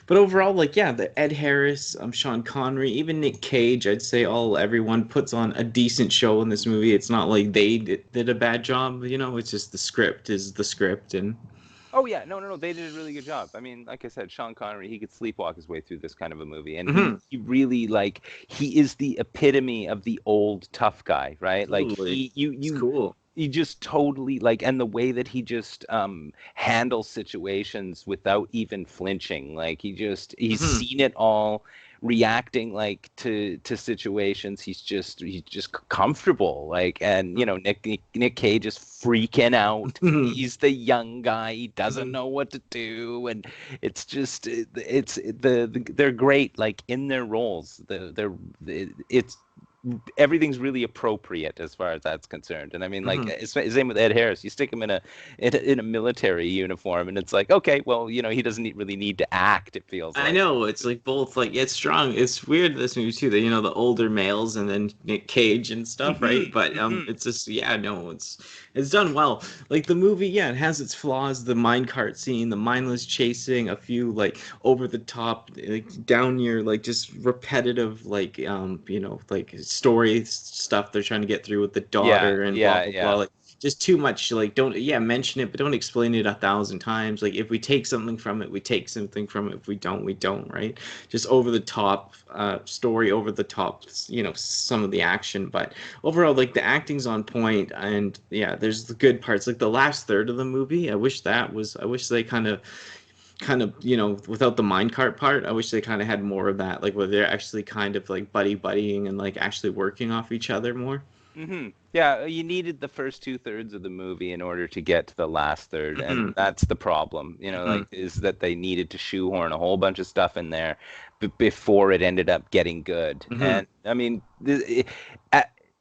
But overall, like yeah, the Ed Harris, Sean Connery, even Nick Cage, I'd say everyone puts on a decent show in this movie. It's not like they did a bad job, you know. It's just the script is the script, and Oh yeah, no, they did a really good job. I mean, like I said, Sean Connery, he could sleepwalk his way through this kind of a movie, and he mhm, he really like he is the epitome of the old tough guy, right? Like totally, he you it's you cool. you just totally like, and the way that he just handles situations without even flinching, like he's Hmm. seen it all, reacting like to situations. He's just comfortable, like, and you know, Nick Cage is freaking out. He's the young guy, he doesn't know what to do, and it's just they're great like in their roles. It's everything's really appropriate as far as that's concerned. And I mean, like, same with Ed Harris. You stick him in a military uniform, and it's like, okay, well, you know, he doesn't really need to act. It feels I like. know it's like both like it's strong. It's weird this movie too that you know the older males and then Nick Cage and stuff, right? But it's just yeah, no, it's done well. Like the movie, yeah, it has its flaws. The minecart scene, the mindless chasing, a few like over the top, like down your like just repetitive like you know like story stuff they're trying to get through with the Yeah, daughter and blah yeah, blah blah. yeah. Like just too much like don't yeah mention it but don't explain it 1,000 times. Like if we take something from it we take something from it, if we don't we don't, right? Just over the top story, over the top, you know, some of the action, but overall like the acting's on point. And yeah, there's the good parts like the last third of the movie. I wish they kind of you know without the minecart part, I wish they kind of had more of that, like where they're actually kind of like buddying and like actually working off each other more. Yeah, you needed the first two-thirds of the movie in order to get to the last third, and Hmm. that's the problem. You know, Hmm. like, is that they needed to shoehorn a whole bunch of stuff in there before it ended up getting good. Hmm. And I mean,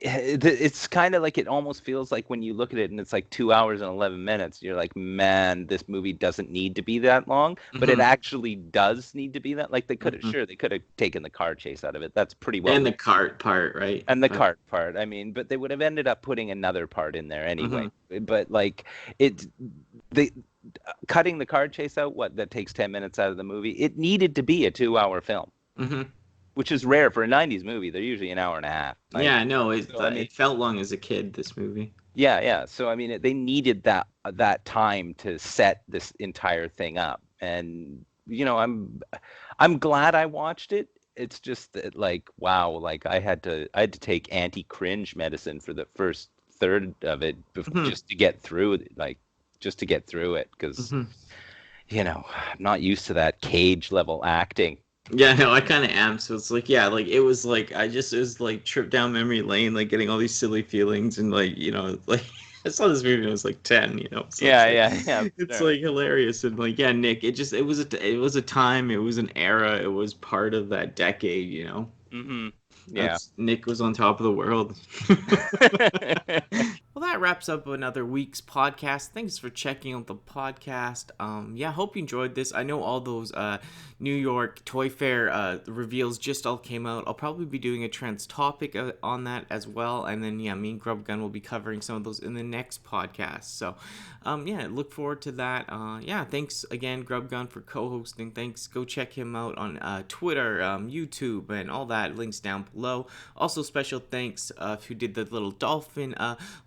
it's kind of like, it almost feels like when you look at it and it's like 2 hours and 11 minutes, you're like, man, this movie doesn't need to be that long, but it Hmm. actually does need to be that. Like, Hmm. they could have taken the car chase out of it. That's pretty well And the reasonable. cart part, right? And the But cart part, I mean, but they would have ended up putting another part in there anyway. hmm. But like, it, they cutting the car chase out, what, that takes 10 minutes out of the movie. It needed to be a 2 hour film, Hmm. which is rare for a 90s movie. They're usually an hour and a half. Like, Yeah, no, so I mean, it felt long as a kid, this movie. yeah. So I mean, they needed that time to set this entire thing up. And you know, I'm glad I watched it. It's just that, like, wow, like I had to take anti-cringe medicine for the first third of it Hmm. just to get through it, like, just to get through it, because Hmm. you know, I'm not used to that Cage level acting. Yeah, no, I kind of am. So it's like, yeah, like it was like it was like trip down memory lane, like getting all these silly feelings and like you know like I saw this movie when I was like 10, you know, so Yeah, for it's sure. like hilarious and like yeah, Nick, it was a time, it was an era, it was part of that decade, you know. Yeah. That's Nick was on top of the world. Well, that wraps up another week's podcast. Thanks for checking out the podcast. Yeah, hope you enjoyed this. I know all those New York Toy Fair reveals just all came out. I'll probably be doing a trans topic on that as well. And then, yeah, me and Grub Gun will be covering some of those in the next podcast. So, yeah, look forward to that. Yeah, thanks again, Grub Gun, for co-hosting. Thanks. Go check him out on Twitter, YouTube, and all that. Links down below. Also, special thanks who did the little dolphin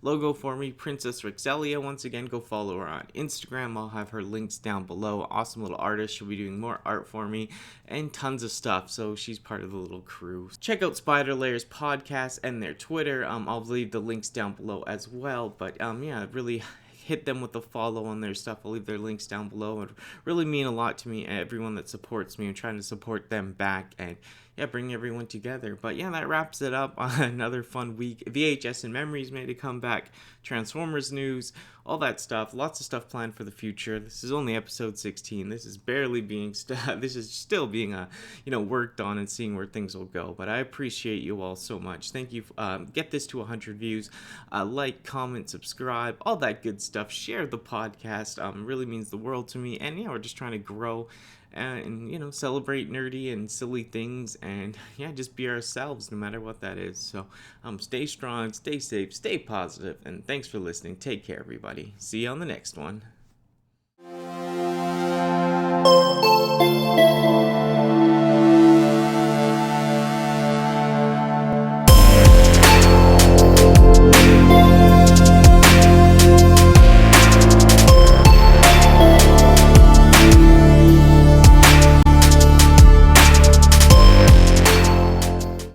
logo for me, Princess Rexelia. Once again, go follow her on Instagram. I'll have her links down below. Awesome little artist. She'll be doing more art for me and tons of stuff. So she's part of the little crew. Check out Spider Layers podcast and their Twitter. I'll leave the links down below as well. But yeah, really hit them with a follow on their stuff. I'll leave their links down below. It really mean a lot to me, everyone that supports me. I'm trying to support them back and yeah, bring everyone together. But yeah, that wraps it up on another fun week. VHS and Memories made a comeback, Transformers news, all that stuff. Lots of stuff planned for the future. This is only episode 16. This is barely being this is still being worked on and seeing where things will go. But I appreciate you all so much. Thank you. Get this to 100 views. Like, comment, subscribe, all that good stuff. Share the podcast. Really means the world to me. And yeah, we're just trying to grow and celebrate nerdy and silly things, and yeah, just be ourselves no matter what that is. So stay strong, stay safe, stay positive, and thanks for listening. Take care, everybody. See you on the next one.